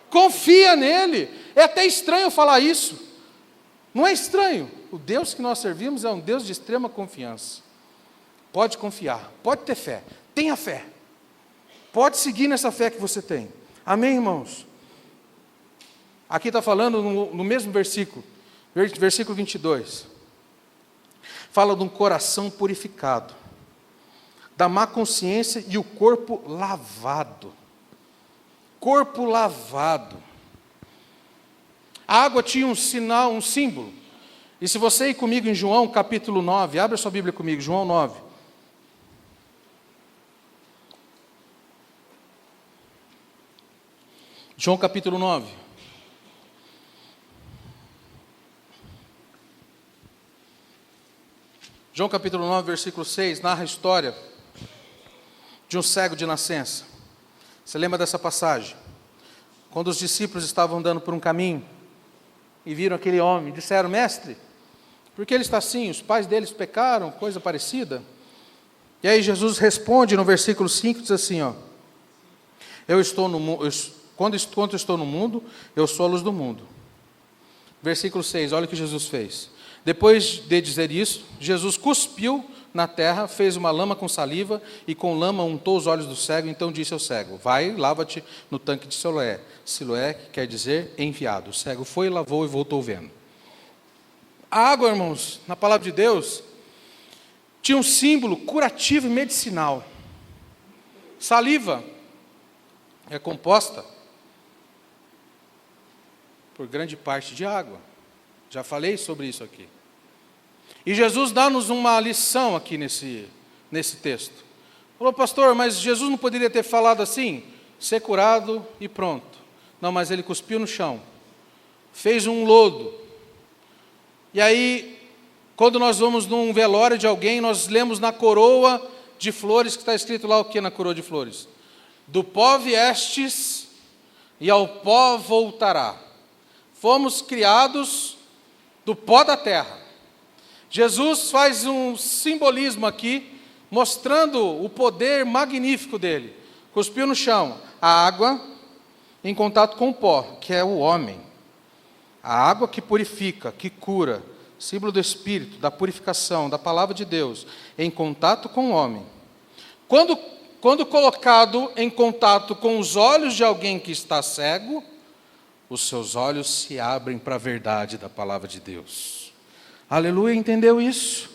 Confia nele. É até estranho falar isso. Não é estranho. O Deus que nós servimos é um Deus de extrema confiança. Pode confiar, pode ter fé. Tenha fé. Pode seguir nessa fé que você tem. Amém, irmãos? Aqui está falando no mesmo versículo, versículo 22. Fala de um coração purificado, da má consciência e o corpo lavado. Corpo lavado. A água tinha um sinal, um símbolo. E se você ir comigo em João capítulo 9, abre a sua Bíblia comigo, João 9. João capítulo 9. João capítulo 9, versículo 6, narra a história de um cego de nascença. Você lembra dessa passagem? Quando os discípulos estavam andando por um caminho e viram aquele homem, disseram: mestre, por que ele está assim? Os pais deles pecaram, coisa parecida. E aí Jesus responde no versículo 5, diz assim, ó: eu estou no mundo, quando eu estou no mundo, eu sou a luz do mundo. Versículo 6, olha o que Jesus fez. Depois de dizer isso, Jesus cuspiu na terra, fez uma lama com saliva e com lama untou os olhos do cego, então disse ao cego: vai, lava-te no tanque de Siloé. Siloé quer dizer enviado. O cego foi, lavou e voltou vendo. A água, irmãos, na palavra de Deus, tinha um símbolo curativo e medicinal. Saliva é composta por grande parte de água. Já falei sobre isso aqui. E Jesus dá-nos uma lição aqui nesse texto. Falou: pastor, mas Jesus não poderia ter falado assim? Ser curado e pronto. Não, mas ele cuspiu no chão. Fez um lodo. E aí, quando nós vamos num velório de alguém, nós lemos na coroa de flores, que está escrito lá o que na coroa de flores? Do pó viestes e ao pó voltará. Fomos criados do pó da terra. Jesus faz um simbolismo aqui, mostrando o poder magnífico dele. Cuspiu no chão, a água em contato com o pó, que é o homem. A água que purifica, que cura, símbolo do Espírito, da purificação, da palavra de Deus, em contato com o homem. Quando colocado em contato com os olhos de alguém que está cego, os seus olhos se abrem para a verdade da palavra de Deus. Aleluia, entendeu isso?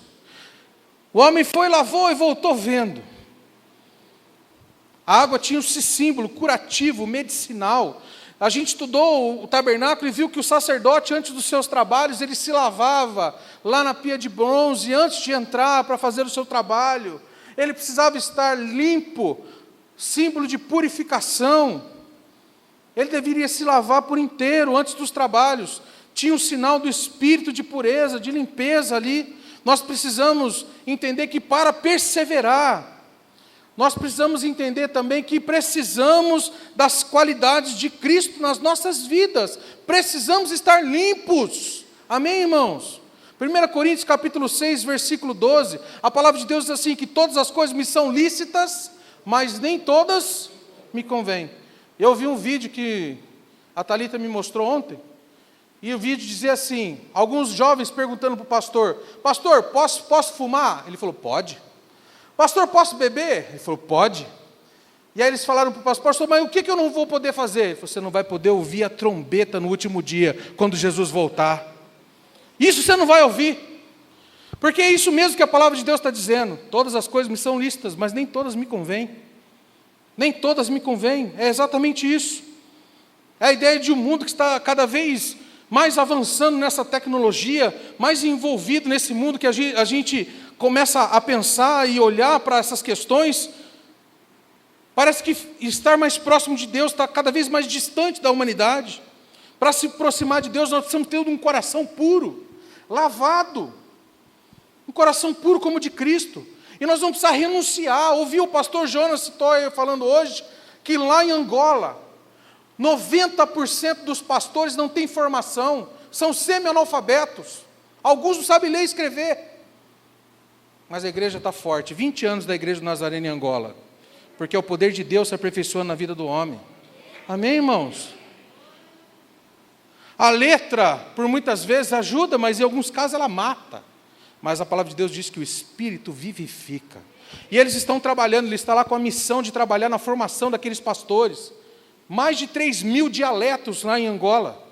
O homem foi, lavou e voltou vendo. A água tinha esse símbolo curativo, medicinal. A gente estudou o tabernáculo e viu que o sacerdote, antes dos seus trabalhos, ele se lavava lá na pia de bronze, antes de entrar para fazer o seu trabalho. Ele precisava estar limpo, símbolo de purificação. Ele deveria se lavar por inteiro antes dos trabalhos. Tinha um sinal do espírito de pureza, de limpeza ali. Nós precisamos entender que para perseverar, nós precisamos entender também que precisamos das qualidades de Cristo nas nossas vidas. Precisamos estar limpos. Amém, irmãos? 1 Coríntios capítulo 6, versículo 12, a palavra de Deus diz assim, que todas as coisas me são lícitas, mas nem todas me convêm. Eu vi um vídeo que a Thalita me mostrou ontem, e o vídeo dizia assim, alguns jovens perguntando para o pastor: pastor, posso fumar? Ele falou: pode. Pastor, posso beber? Ele falou: pode. E aí eles falaram para o pastor: mas o que eu não vou poder fazer? Ele falou: você não vai poder ouvir a trombeta no último dia, quando Jesus voltar. Isso você não vai ouvir, porque é isso mesmo que a palavra de Deus está dizendo. Todas as coisas me são lícitas, mas nem todas me convêm. Nem todas me convêm, é exatamente isso. É a ideia de um mundo que está cada vez mais avançando nessa tecnologia, mais envolvido nesse mundo que a gente começa a pensar e olhar para essas questões. Parece que estar mais próximo de Deus está cada vez mais distante da humanidade. Para se aproximar de Deus, nós precisamos ter um coração puro, lavado, um coração puro como o de Cristo. E nós vamos precisar renunciar. Ouvi o pastor Jonas Toyer falando hoje, que lá em Angola, 90% dos pastores não têm formação, são semi-analfabetos, alguns não sabem ler e escrever, mas a igreja está forte. 20 anos da igreja do Nazareno em Angola, porque o poder de Deus se aperfeiçoa na vida do homem. Amém, irmãos? A letra, por muitas vezes, ajuda, mas em alguns casos ela mata, mas a palavra de Deus diz que o Espírito vivifica, e eles estão trabalhando, ele está lá com a missão de trabalhar na formação daqueles pastores. Mais de 3.000 dialetos lá em Angola.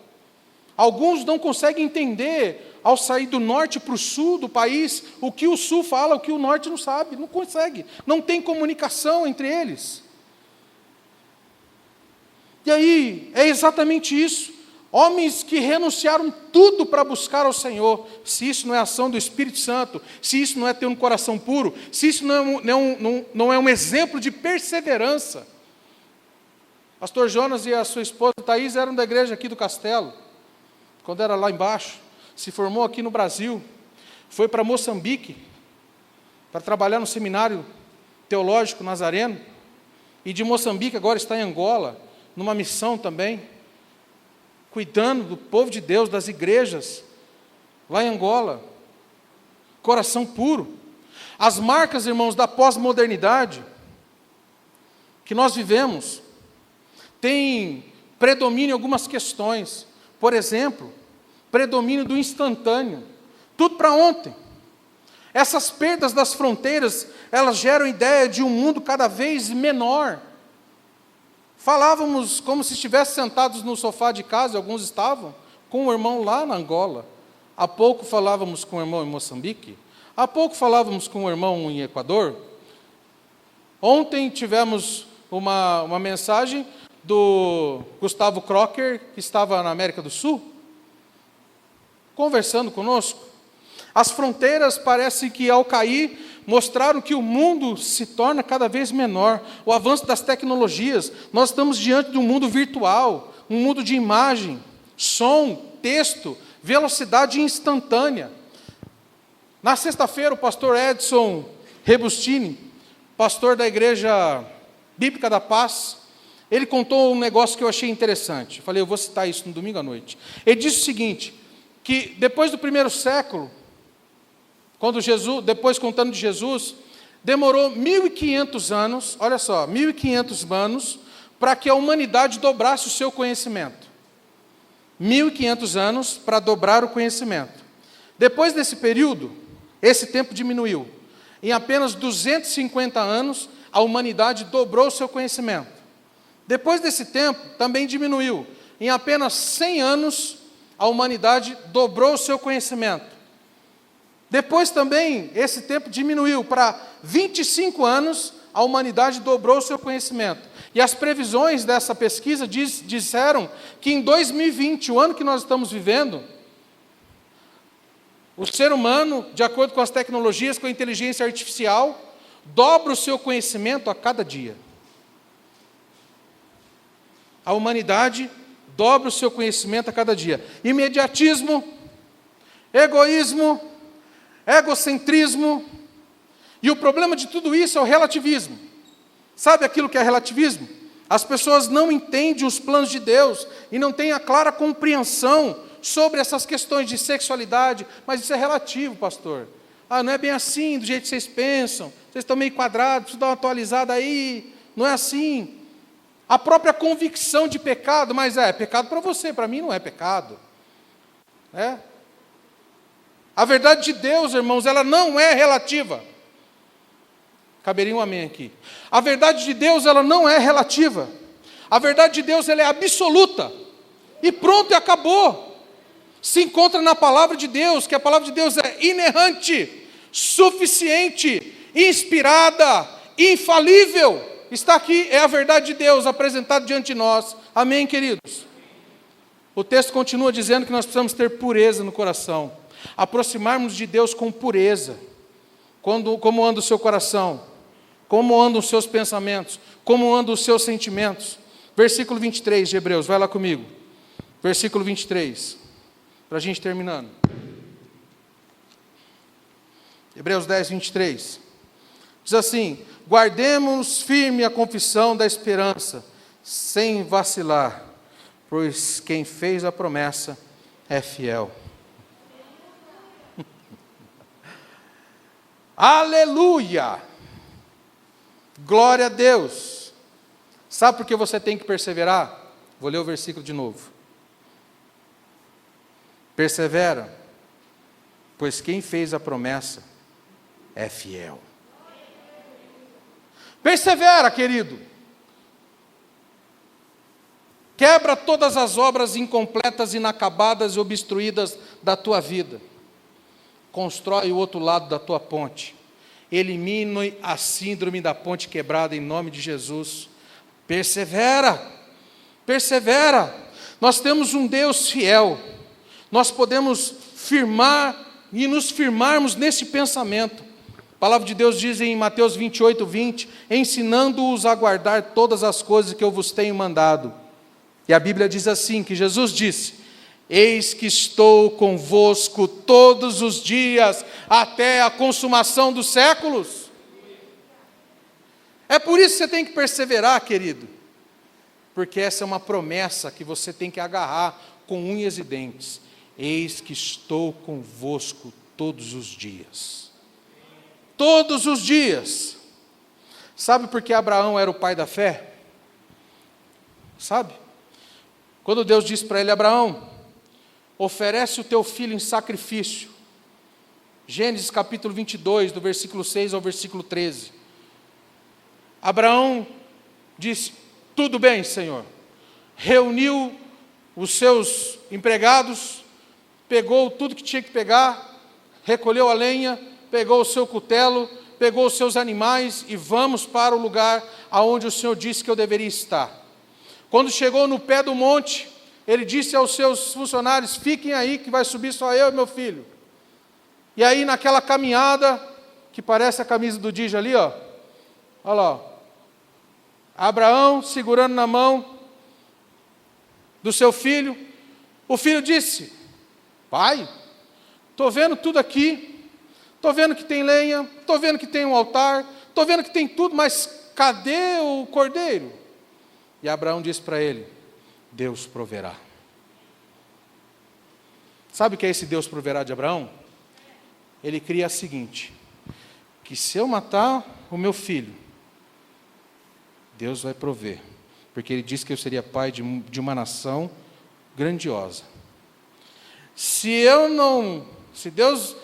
Alguns não conseguem entender, ao sair do norte para o sul do país, o que o sul fala, o que o norte não sabe, não consegue, não tem comunicação entre eles. E aí, é exatamente isso. Homens que renunciaram tudo para buscar ao Senhor. Se isso não é ação do Espírito Santo, se isso não é ter um coração puro, se isso não é um exemplo de perseverança. Pastor Jonas e a sua esposa Thaís eram da igreja aqui do Castelo, quando era lá embaixo, se formou aqui no Brasil, foi para Moçambique, para trabalhar no seminário teológico nazareno, e de Moçambique agora está em Angola, numa missão também, cuidando do povo de Deus, das igrejas, lá em Angola. Coração puro. As marcas, irmãos, da pós-modernidade que nós vivemos, tem predomínio em algumas questões. Por exemplo, predomínio do instantâneo. Tudo para ontem. Essas perdas das fronteiras, elas geram ideia de um mundo cada vez menor. Falávamos como se estivessem sentados no sofá de casa, alguns estavam, com o irmão lá na Angola. Há pouco falávamos com o irmão em Moçambique. Há pouco falávamos com o irmão em Equador. Ontem tivemos uma mensagem do Gustavo Crocker, que estava na América do Sul, conversando conosco. As fronteiras parecem que, ao cair, mostraram que o mundo se torna cada vez menor. O avanço das tecnologias, nós estamos diante de um mundo virtual, um mundo de imagem, som, texto, velocidade instantânea. Na sexta-feira, o pastor Edson Rebustini, pastor da Igreja Bíblica da Paz, ele contou um negócio que eu achei interessante. Falei, eu vou citar isso no domingo à noite. Ele disse o seguinte, que depois do primeiro século, quando Jesus, depois contando de Jesus, demorou 1.500 anos, olha só, 1.500 anos, para que a humanidade dobrasse o seu conhecimento. 1.500 anos para dobrar o conhecimento. Depois desse período, esse tempo diminuiu. Em apenas 250 anos, a humanidade dobrou o seu conhecimento. Depois desse tempo, também diminuiu. Em apenas 100 anos, a humanidade dobrou o seu conhecimento. Depois também, esse tempo diminuiu para 25 anos, a humanidade dobrou o seu conhecimento. E as previsões dessa pesquisa disseram que em 2020, o ano que nós estamos vivendo, o ser humano, de acordo com as tecnologias, com a inteligência artificial, dobra o seu conhecimento a cada dia. A humanidade dobra o seu conhecimento a cada dia. Imediatismo, egoísmo, egocentrismo, e o problema de tudo isso é o relativismo. Sabe aquilo que é relativismo? As pessoas não entendem os planos de Deus e não têm a clara compreensão sobre essas questões de sexualidade. Mas isso é relativo, pastor. Não é bem assim, do jeito que vocês pensam. Vocês estão meio quadrados, preciso dar uma atualizada aí. Não é assim. A própria convicção de pecado, mas é pecado para você, para mim não é pecado. A verdade de Deus, irmãos, ela não é relativa. Caberia um amém aqui. A verdade de Deus, ela não é relativa. A verdade de Deus, ela é absoluta. E pronto, e acabou. Se encontra na palavra de Deus, que a palavra de Deus é inerrante, suficiente, inspirada, infalível. Está aqui, é a verdade de Deus apresentada diante de nós. Amém, queridos? O texto continua dizendo que nós precisamos ter pureza no coração. Aproximarmos de Deus com pureza. Como anda o seu coração? Como andam os seus pensamentos? Como andam os seus sentimentos? Versículo 23 de Hebreus, vai lá comigo. Versículo 23, para a gente terminando. Hebreus 10, 23. Diz assim, guardemos firme a confissão da esperança, sem vacilar, pois quem fez a promessa é fiel. Aleluia! Glória a Deus! Sabe por que você tem que perseverar? Vou ler o versículo de novo. Persevera, pois quem fez a promessa é fiel. Persevera, querido. Quebra todas as obras incompletas, inacabadas e obstruídas da tua vida. Constrói o outro lado da tua ponte. Elimine a síndrome da ponte quebrada em nome de Jesus. Persevera, persevera. Nós temos um Deus fiel. Nós podemos firmar e nos firmarmos nesse pensamento. A palavra de Deus diz em Mateus 28, 20, ensinando-os a guardar todas as coisas que eu vos tenho mandado. E a Bíblia diz assim, que Jesus disse, eis que estou convosco todos os dias, até a consumação dos séculos. É por isso que você tem que perseverar, querido, porque essa é uma promessa que você tem que agarrar com unhas e dentes. Eis que estou convosco todos os dias. Todos os dias. Sabe por que Abraão era o pai da fé? Sabe? Quando Deus disse para ele, Abraão, oferece o teu filho em sacrifício. Gênesis capítulo 22, do versículo 6 ao versículo 13. Abraão disse, tudo bem, Senhor. Reuniu os seus empregados, pegou tudo que tinha que pegar, recolheu a lenha, pegou o seu cutelo, pegou os seus animais e vamos para o lugar aonde o Senhor disse que eu deveria estar. Quando chegou no pé do monte, ele disse aos seus funcionários, fiquem aí que vai subir só eu e meu filho. E aí naquela caminhada, que parece a camisa do Dija ali, ó, olha lá, ó, Abraão segurando na mão do seu filho, o filho disse, pai, estou vendo tudo aqui, estou vendo que tem lenha, estou vendo que tem um altar, estou vendo que tem tudo, mas cadê o cordeiro? E Abraão disse para ele, Deus proverá. Sabe o que é esse Deus proverá de Abraão? Ele cria a seguinte, que se eu matar o meu filho, Deus vai prover, porque ele disse que eu seria pai de uma nação grandiosa. Se Deus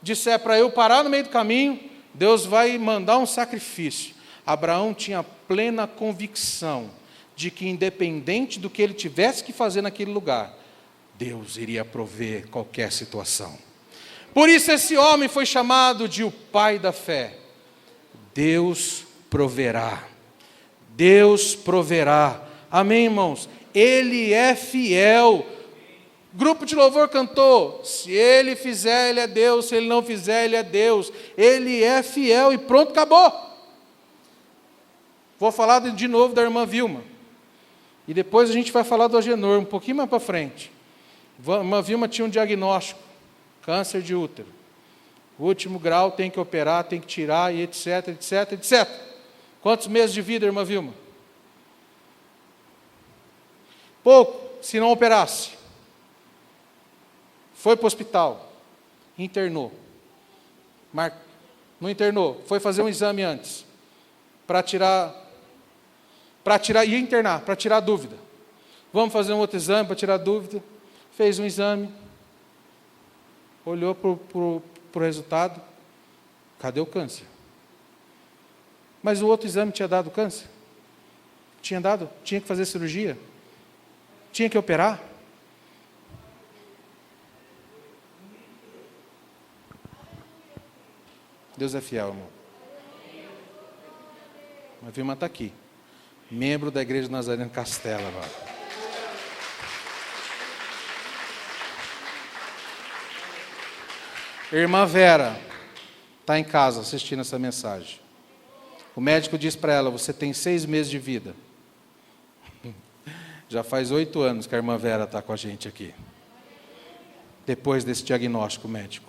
disser para eu parar no meio do caminho, Deus vai mandar um sacrifício. Abraão tinha plena convicção de que independente do que ele tivesse que fazer naquele lugar, Deus iria prover qualquer situação. Por isso esse homem foi chamado de o pai da fé. Deus proverá. Deus proverá. Amém, irmãos? Ele é fiel. O grupo de louvor cantou, se ele fizer, ele é Deus, se ele não fizer, ele é Deus. Ele é fiel e pronto, acabou. Vou falar de novo da irmã Vilma. E depois a gente vai falar do Agenor, um pouquinho mais para frente. A irmã Vilma tinha um diagnóstico, câncer de útero. O último grau, tem que operar, tem que tirar, e etc, etc, etc. Quantos meses de vida, irmã Vilma? Pouco, se não operasse. Foi para o hospital, internou. Não internou, foi fazer um exame antes, ia internar, para tirar a dúvida. Vamos fazer um outro exame para tirar a dúvida. Fez um exame, olhou para o resultado, cadê o câncer? Mas o outro exame tinha dado câncer? Tinha dado? Tinha que fazer cirurgia? Tinha que operar? Deus é fiel, irmão. A Vilma está aqui. Membro da Igreja Nazareno Castela agora. Irmã Vera está em casa assistindo essa mensagem. O médico diz para ela, você tem 6 meses de vida. Já faz 8 anos que a irmã Vera está com a gente aqui. Depois desse diagnóstico médico.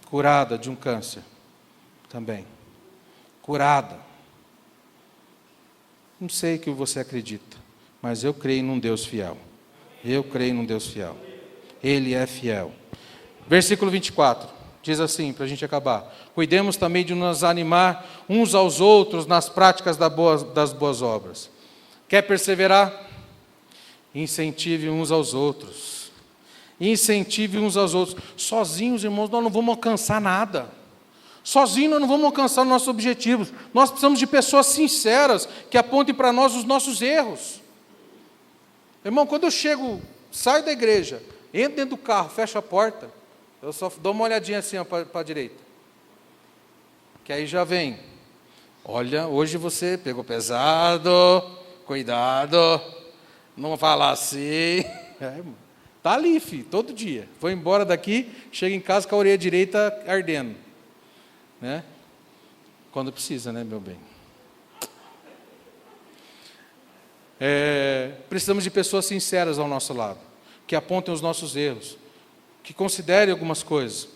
Curada de um câncer. Também. Curada. Não sei o que você acredita, mas eu creio num Deus fiel. Eu creio num Deus fiel. Ele é fiel. Versículo 24, diz assim, para a gente acabar. Cuidemos também de nos animar uns aos outros nas práticas das boas obras. Quer perseverar? Incentive uns aos outros. Incentive uns aos outros. Sozinhos, irmãos, nós não vamos alcançar nada. Sozinhos nós não vamos alcançar os nossos objetivos. Nós precisamos de pessoas sinceras que apontem para nós os nossos erros. Irmão, quando eu chego, saio da igreja, entro dentro do carro, fecho a porta, eu só dou uma olhadinha assim para a direita. Que aí já vem. Olha, hoje você pegou pesado, cuidado, não fala assim. Tá ali, filho, todo dia. Foi embora daqui, chega em casa com a orelha direita ardendo. Né? Quando precisa, né, meu bem? Precisamos de pessoas sinceras ao nosso lado, que apontem os nossos erros, que considerem algumas coisas.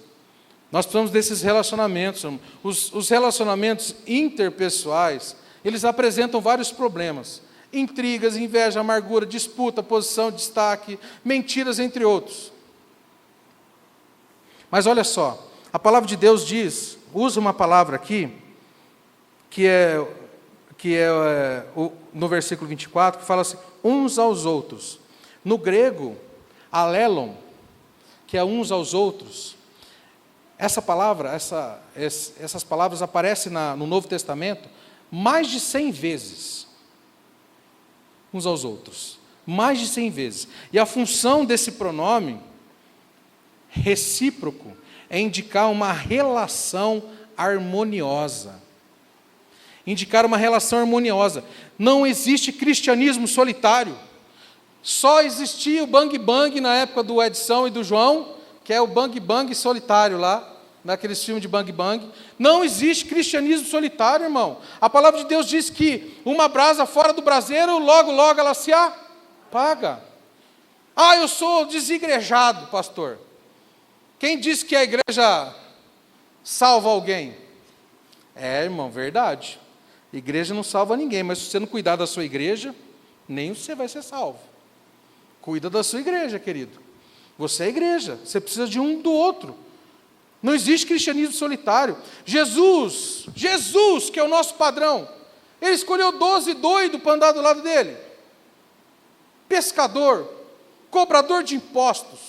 Nós precisamos desses relacionamentos. Os relacionamentos interpessoais, eles apresentam vários problemas. Intrigas, inveja, amargura, disputa, posição, destaque, mentiras, entre outros. Mas olha só, a palavra de Deus diz, usa uma palavra aqui, que é no versículo 24, que fala assim, uns aos outros. No grego, alelon, que é uns aos outros, essa palavra, essas palavras aparecem no Novo Testamento mais de 100 vezes. Uns aos outros. Mais de 100 vezes. E a função desse pronome recíproco é indicar uma relação harmoniosa. Indicar uma relação harmoniosa. Não existe cristianismo solitário. Só existia o bang bang na época do Edson e do João, que é o bang bang solitário lá, naqueles filmes de bang bang. Não existe cristianismo solitário, irmão. A palavra de Deus diz que uma brasa fora do braseiro, logo, logo ela se apaga. Ah, eu sou desigrejado, pastor. Quem disse que a igreja salva alguém? Irmão, verdade. Igreja não salva ninguém, mas se você não cuidar da sua igreja, nem você vai ser salvo. Cuida da sua igreja, querido. Você é igreja, você precisa de um do outro. Não existe cristianismo solitário. Jesus, que é o nosso padrão, ele escolheu 12 doidos para andar do lado dele. Pescador, cobrador de impostos.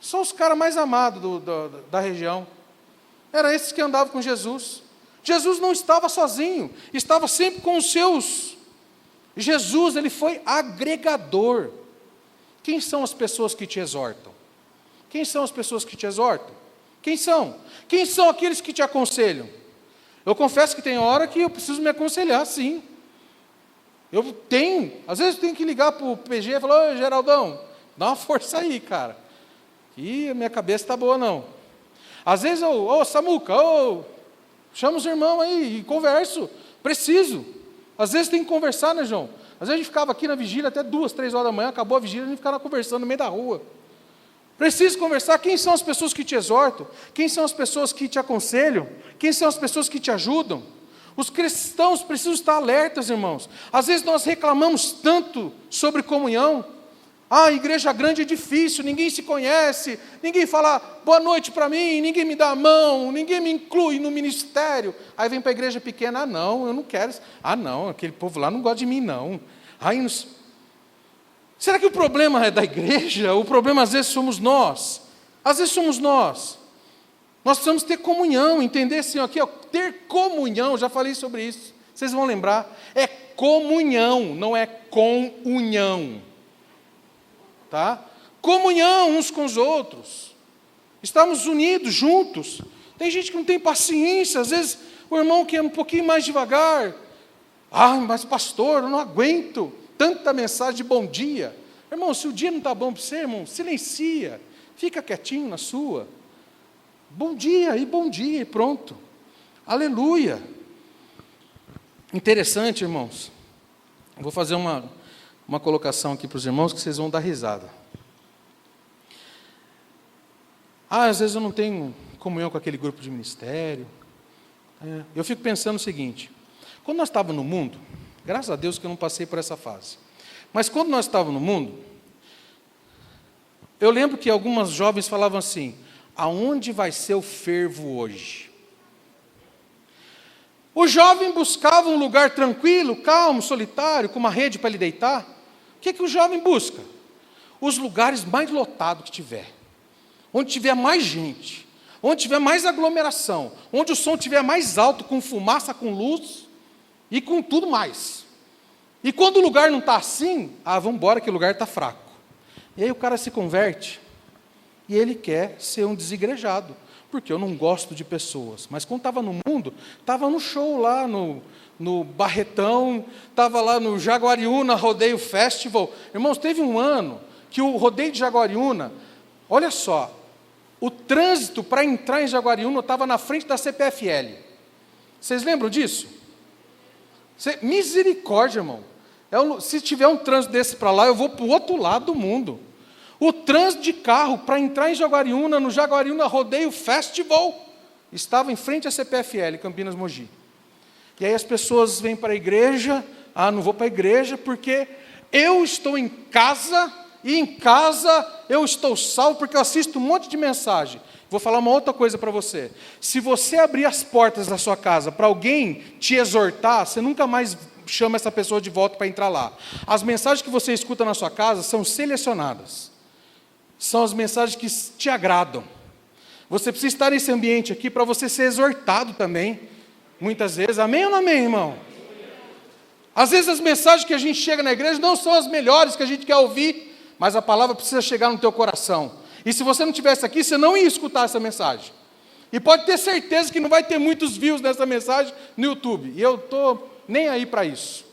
São os caras mais amados da região. Eram esses que andavam com Jesus. Jesus não estava sozinho, estava sempre com os seus. Jesus, ele foi agregador. Quem são as pessoas que te exortam? Quem são as pessoas que te exortam? Quem são? Quem são aqueles que te aconselham? Eu confesso que tem hora que eu preciso me aconselhar, sim. Às vezes eu tenho que ligar para o PG e falar, ô Geraldão, dá uma força aí, cara. Que a minha cabeça está boa, não. Às vezes eu, ô Samuca, chama os irmãos aí e converso. Preciso. Às vezes tem que conversar, né, João? Às vezes a gente ficava aqui na vigília até 2, 3 horas da manhã, acabou a vigília, a gente ficava conversando no meio da rua. Preciso conversar. Quem são as pessoas que te exortam? Quem são as pessoas que te aconselham? Quem são as pessoas que te ajudam? Os cristãos precisam estar alertas, irmãos. Às vezes nós reclamamos tanto sobre comunhão. A igreja grande é difícil, ninguém se conhece, ninguém fala boa noite para mim, ninguém me dá a mão, ninguém me inclui no ministério. Aí vem para a igreja pequena, não, eu não quero. Não, aquele povo lá não gosta de mim, não. Aí não... Será que o problema é da igreja? O problema às vezes somos nós. Às vezes somos nós. Nós precisamos ter comunhão, entender assim, aqui, ter comunhão, já falei sobre isso, vocês vão lembrar, é comunhão, não é comunhão. Tá? Comunhão uns com os outros. Estamos unidos, juntos. Tem gente que não tem paciência, às vezes o irmão quer um pouquinho mais devagar. Mas pastor, eu não aguento tanta mensagem de bom dia. Irmão, se o dia não está bom para você, irmão, silencia, fica quietinho na sua. Bom dia, e pronto. Aleluia. Interessante, irmãos. Eu vou fazer uma colocação aqui para os irmãos que vocês vão dar risada. Às vezes eu não tenho comunhão com aquele grupo de ministério. Eu fico pensando o seguinte, quando nós estávamos no mundo, graças a Deus que eu não passei por essa fase, mas quando nós estávamos no mundo, eu lembro que algumas jovens falavam assim, aonde vai ser o fervo hoje? O jovem buscava um lugar tranquilo, calmo, solitário, com uma rede para ele deitar. O que o jovem busca? Os lugares mais lotados que tiver. Onde tiver mais gente. Onde tiver mais aglomeração. Onde o som estiver mais alto, com fumaça, com luz e com tudo mais. E quando o lugar não está assim, vamos embora que o lugar está fraco. E aí o cara se converte, e ele quer ser um desigrejado, porque eu não gosto de pessoas. Mas quando estava no mundo, estava no show lá, no Barretão, estava lá no Jaguariúna Rodeio Festival. Irmãos, teve um ano que o Rodeio de Jaguariúna, olha só, o trânsito para entrar em Jaguariúna estava na frente da CPFL. Vocês lembram disso? Misericórdia, irmão. Se tiver um trânsito desse para lá, eu vou para o outro lado do mundo. O trânsito de carro para entrar em Jaguariúna, no Jaguariúna Rodeio Festival, estava em frente à CPFL, Campinas Mogi. E aí as pessoas vêm para a igreja, não vou para a igreja porque eu estou em casa, e em casa eu estou salvo porque eu assisto um monte de mensagem. Vou falar uma outra coisa para você. Se você abrir as portas da sua casa para alguém te exortar, você nunca mais chama essa pessoa de volta para entrar lá. As mensagens que você escuta na sua casa são selecionadas. São as mensagens que te agradam. Você precisa estar nesse ambiente aqui para você ser exortado também. Muitas vezes. Amém ou não amém, irmão? Às vezes as mensagens que a gente chega na igreja não são as melhores que a gente quer ouvir, mas a palavra precisa chegar no teu coração. E se você não estivesse aqui, você não ia escutar essa mensagem. E pode ter certeza que não vai ter muitos views nessa mensagem no YouTube. E eu estou nem aí para isso.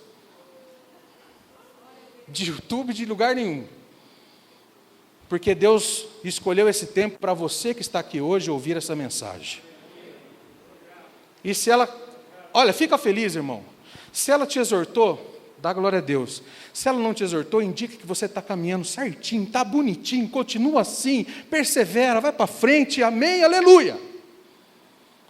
De YouTube, de lugar nenhum. Porque Deus escolheu esse tempo para você que está aqui hoje ouvir essa mensagem. E se ela... Olha, fica feliz, irmão. Se ela te exortou, dá glória a Deus. Se ela não te exortou, indica que você está caminhando certinho, está bonitinho, continua assim, persevera, vai para frente, amém, aleluia.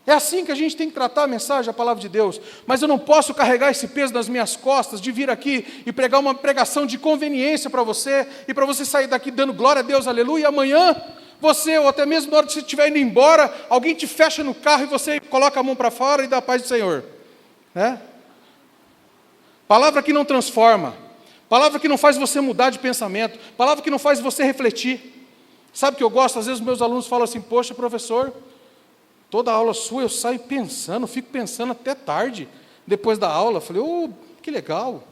É assim que a gente tem que tratar a mensagem, a palavra de Deus. Mas eu não posso carregar esse peso nas minhas costas, de vir aqui e pregar uma pregação de conveniência para você, e para você sair daqui dando glória a Deus, aleluia, e amanhã, você, ou até mesmo na hora que você estiver indo embora, alguém te fecha no carro e você coloca a mão para fora e dá a paz do Senhor. Né? Palavra que não transforma, palavra que não faz você mudar de pensamento, palavra que não faz você refletir. Sabe o que eu gosto? Às vezes meus alunos falam assim, poxa, professor, toda aula sua eu saio pensando, fico pensando até tarde, depois da aula. Eu falei, que legal.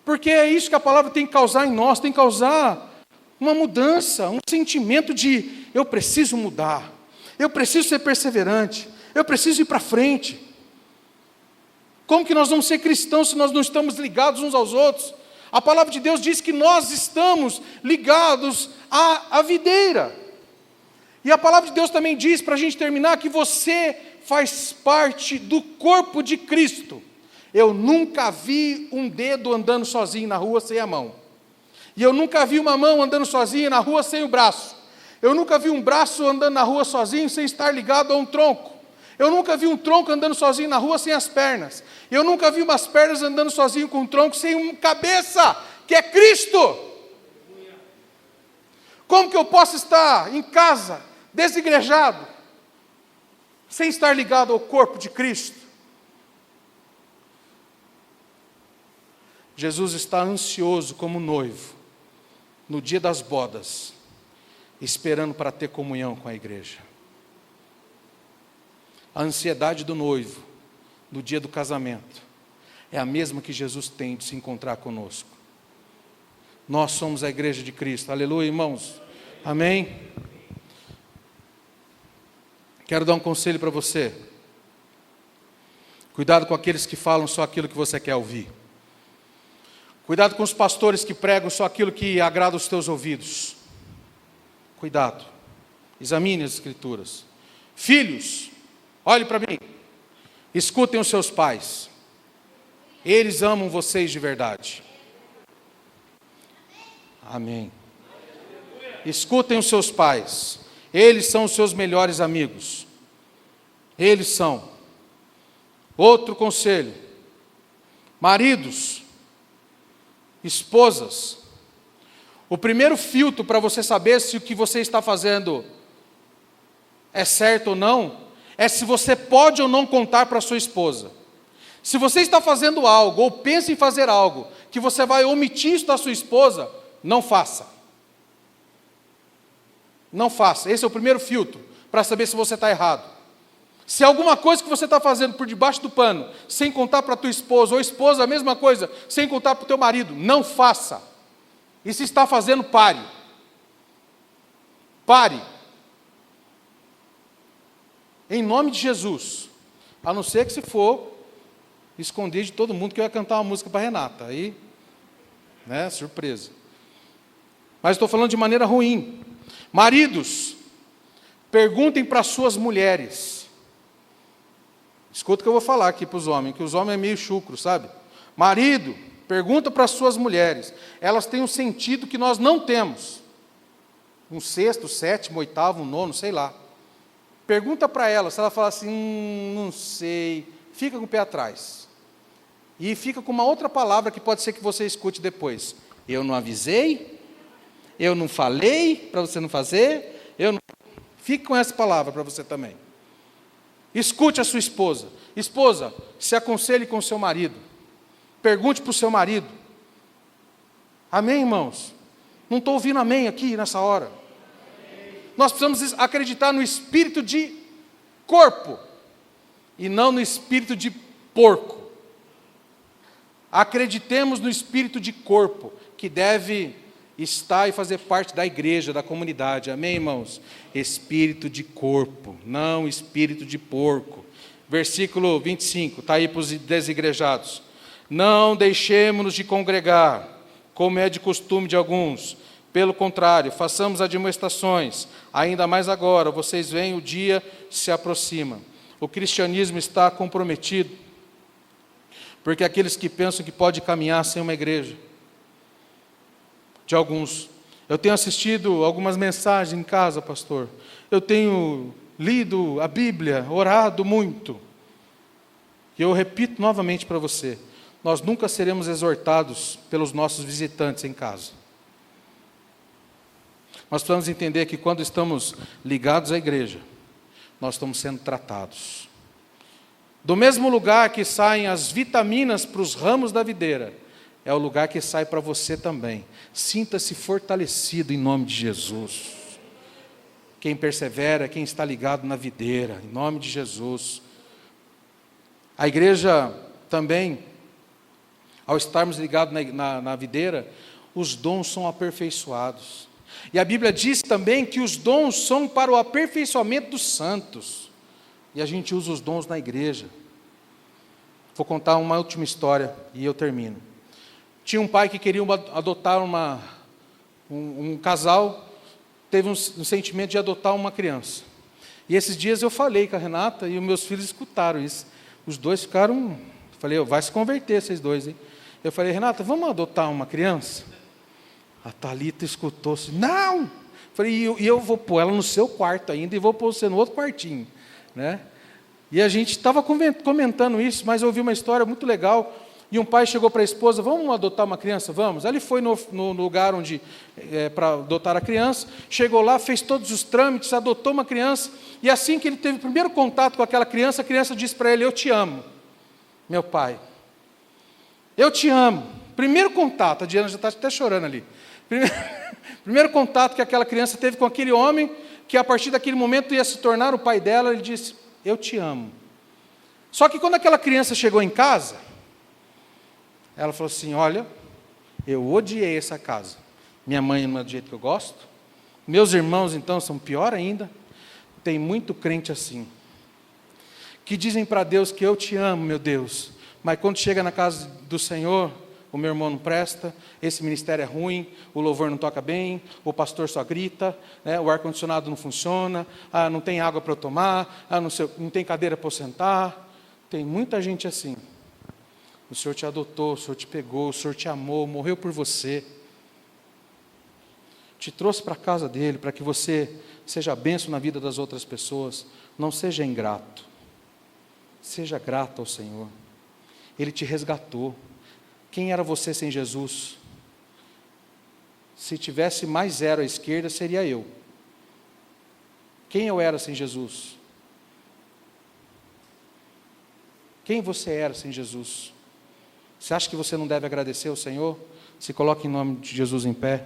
Porque é isso que a palavra tem que causar em nós, tem que causar uma mudança, um sentimento de, eu preciso mudar, eu preciso ser perseverante, eu preciso ir para frente. Como que nós vamos ser cristãos se nós não estamos ligados uns aos outros? A palavra de Deus diz que nós estamos ligados à videira. E a palavra de Deus também diz, para a gente terminar, que você faz parte do corpo de Cristo. Eu nunca vi um dedo andando sozinho na rua sem a mão. E eu nunca vi uma mão andando sozinha na rua sem o braço. Eu nunca vi um braço andando na rua sozinho sem estar ligado a um tronco. Eu nunca vi um tronco andando sozinho na rua sem as pernas. Eu nunca vi umas pernas andando sozinho com um tronco sem uma cabeça, que é Cristo. Como que eu posso estar em casa, desigrejado, sem estar ligado ao corpo de Cristo? Jesus está ansioso como noivo, no dia das bodas, esperando para ter comunhão com a igreja. A ansiedade do noivo, no dia do casamento, é a mesma que Jesus tem de se encontrar conosco. Nós somos a igreja de Cristo, aleluia, irmãos, amém? Quero dar um conselho para você. Cuidado com aqueles que falam só aquilo que você quer ouvir. Cuidado com os pastores que pregam só aquilo que agrada os teus ouvidos. Cuidado. Examine as Escrituras. Filhos, olhe para mim. Escutem os seus pais. Eles amam vocês de verdade. Amém. Escutem os seus pais. Eles são os seus melhores amigos. Eles são. Outro conselho. Maridos, esposas, o primeiro filtro para você saber se o que você está fazendo é certo ou não, é se você pode ou não contar para sua esposa. Se você está fazendo algo, ou pensa em fazer algo, que você vai omitir isso da sua esposa, não faça. Não faça. Esse é o primeiro filtro, para saber se você está errado. Se alguma coisa que você está fazendo por debaixo do pano, sem contar para a tua esposa, ou esposa a mesma coisa, sem contar para o teu marido, não faça. E se está fazendo, pare. Pare. Em nome de Jesus. A não ser que se for esconder de todo mundo que eu ia cantar uma música para Renata. Aí, né, surpresa. Mas estou falando de maneira ruim. Maridos, perguntem para suas mulheres. Escuta o que eu vou falar aqui para os homens, que os homens é meio chucro, sabe? Marido, pergunta para suas mulheres. Elas têm um sentido que nós não temos. Um sexto, sétimo, oitavo, nono, sei lá. Pergunta para ela, se ela falar assim, não sei, fica com o pé atrás. E fica com uma outra palavra que pode ser que você escute depois. Eu não avisei, eu não falei para você não fazer, eu não... Fique com essa palavra para você também. Escute a sua esposa. Esposa, se aconselhe com o seu marido. Pergunte para o seu marido. Amém, irmãos? Não estou ouvindo amém aqui nessa hora. Nós precisamos acreditar no espírito de corpo e não no espírito de porco. Acreditemos no espírito de corpo, que deve estar e fazer parte da igreja, da comunidade. Amém, irmãos? Espírito de corpo, não espírito de porco. Versículo 25, está aí para os desigrejados. Não deixemos-nos de congregar, como é de costume de alguns. Pelo contrário, façamos admoestações, ainda mais agora, vocês veem, o dia se aproxima. O cristianismo está comprometido, porque aqueles que pensam que pode caminhar sem uma igreja, de alguns. Eu tenho assistido algumas mensagens em casa, pastor. Eu tenho lido a Bíblia, orado muito. E eu repito novamente para você, nós nunca seremos exortados pelos nossos visitantes em casa. Nós precisamos entender que quando estamos ligados à igreja, nós estamos sendo tratados. Do mesmo lugar que saem as vitaminas para os ramos da videira, é o lugar que sai para você também. Sinta-se fortalecido em nome de Jesus. Quem persevera, quem está ligado na videira, em nome de Jesus. A igreja também, ao estarmos ligados na videira, os dons são aperfeiçoados. E a Bíblia diz também que os dons são para o aperfeiçoamento dos santos. E a gente usa os dons na igreja. Vou contar uma última história e eu termino. Tinha um pai que queria adotar um casal, teve um sentimento de adotar uma criança. E esses dias eu falei com a Renata e os meus filhos escutaram isso. Os dois ficaram, falei, vai se converter vocês dois, hein? Eu falei, Renata, vamos adotar uma criança? A Thalita escutou assim, não! Falei, e eu vou pôr ela no seu quarto ainda e vou pôr você no outro quartinho, né? E a gente estava comentando isso, mas eu ouvi uma história muito legal. E um pai chegou para a esposa, vamos adotar uma criança? Vamos. Aí ele foi no lugar onde para adotar a criança, chegou lá, fez todos os trâmites, adotou uma criança, e assim que ele teve o primeiro contato com aquela criança, a criança disse para ele, eu te amo, meu pai. Eu te amo. Primeiro contato, a Diana já está até chorando ali. Primeiro contato que aquela criança teve com aquele homem, que a partir daquele momento ia se tornar o pai dela, ele disse, eu te amo. Só que quando aquela criança chegou em casa, ela falou assim, olha, eu odiei essa casa. Minha mãe não é do jeito que eu gosto. Meus irmãos, então, são pior ainda. Tem muito crente assim. Que dizem para Deus que eu te amo, meu Deus. Mas quando chega na casa do Senhor, o meu irmão não presta, esse ministério é ruim, o louvor não toca bem, o pastor só grita, né, o ar-condicionado não funciona, não tem água para eu tomar, não tem cadeira para eu sentar. Tem muita gente assim. O Senhor te adotou, o Senhor te pegou, o Senhor te amou, morreu por você. Te trouxe para a casa dele, para que você seja bênção na vida das outras pessoas. Não seja ingrato. Seja grato ao Senhor. Ele te resgatou. Quem era você sem Jesus? Se tivesse mais 0 à esquerda, seria eu. Quem eu era sem Jesus? Quem você era sem Jesus? Você acha que você não deve agradecer ao Senhor? Se coloque em nome de Jesus em pé.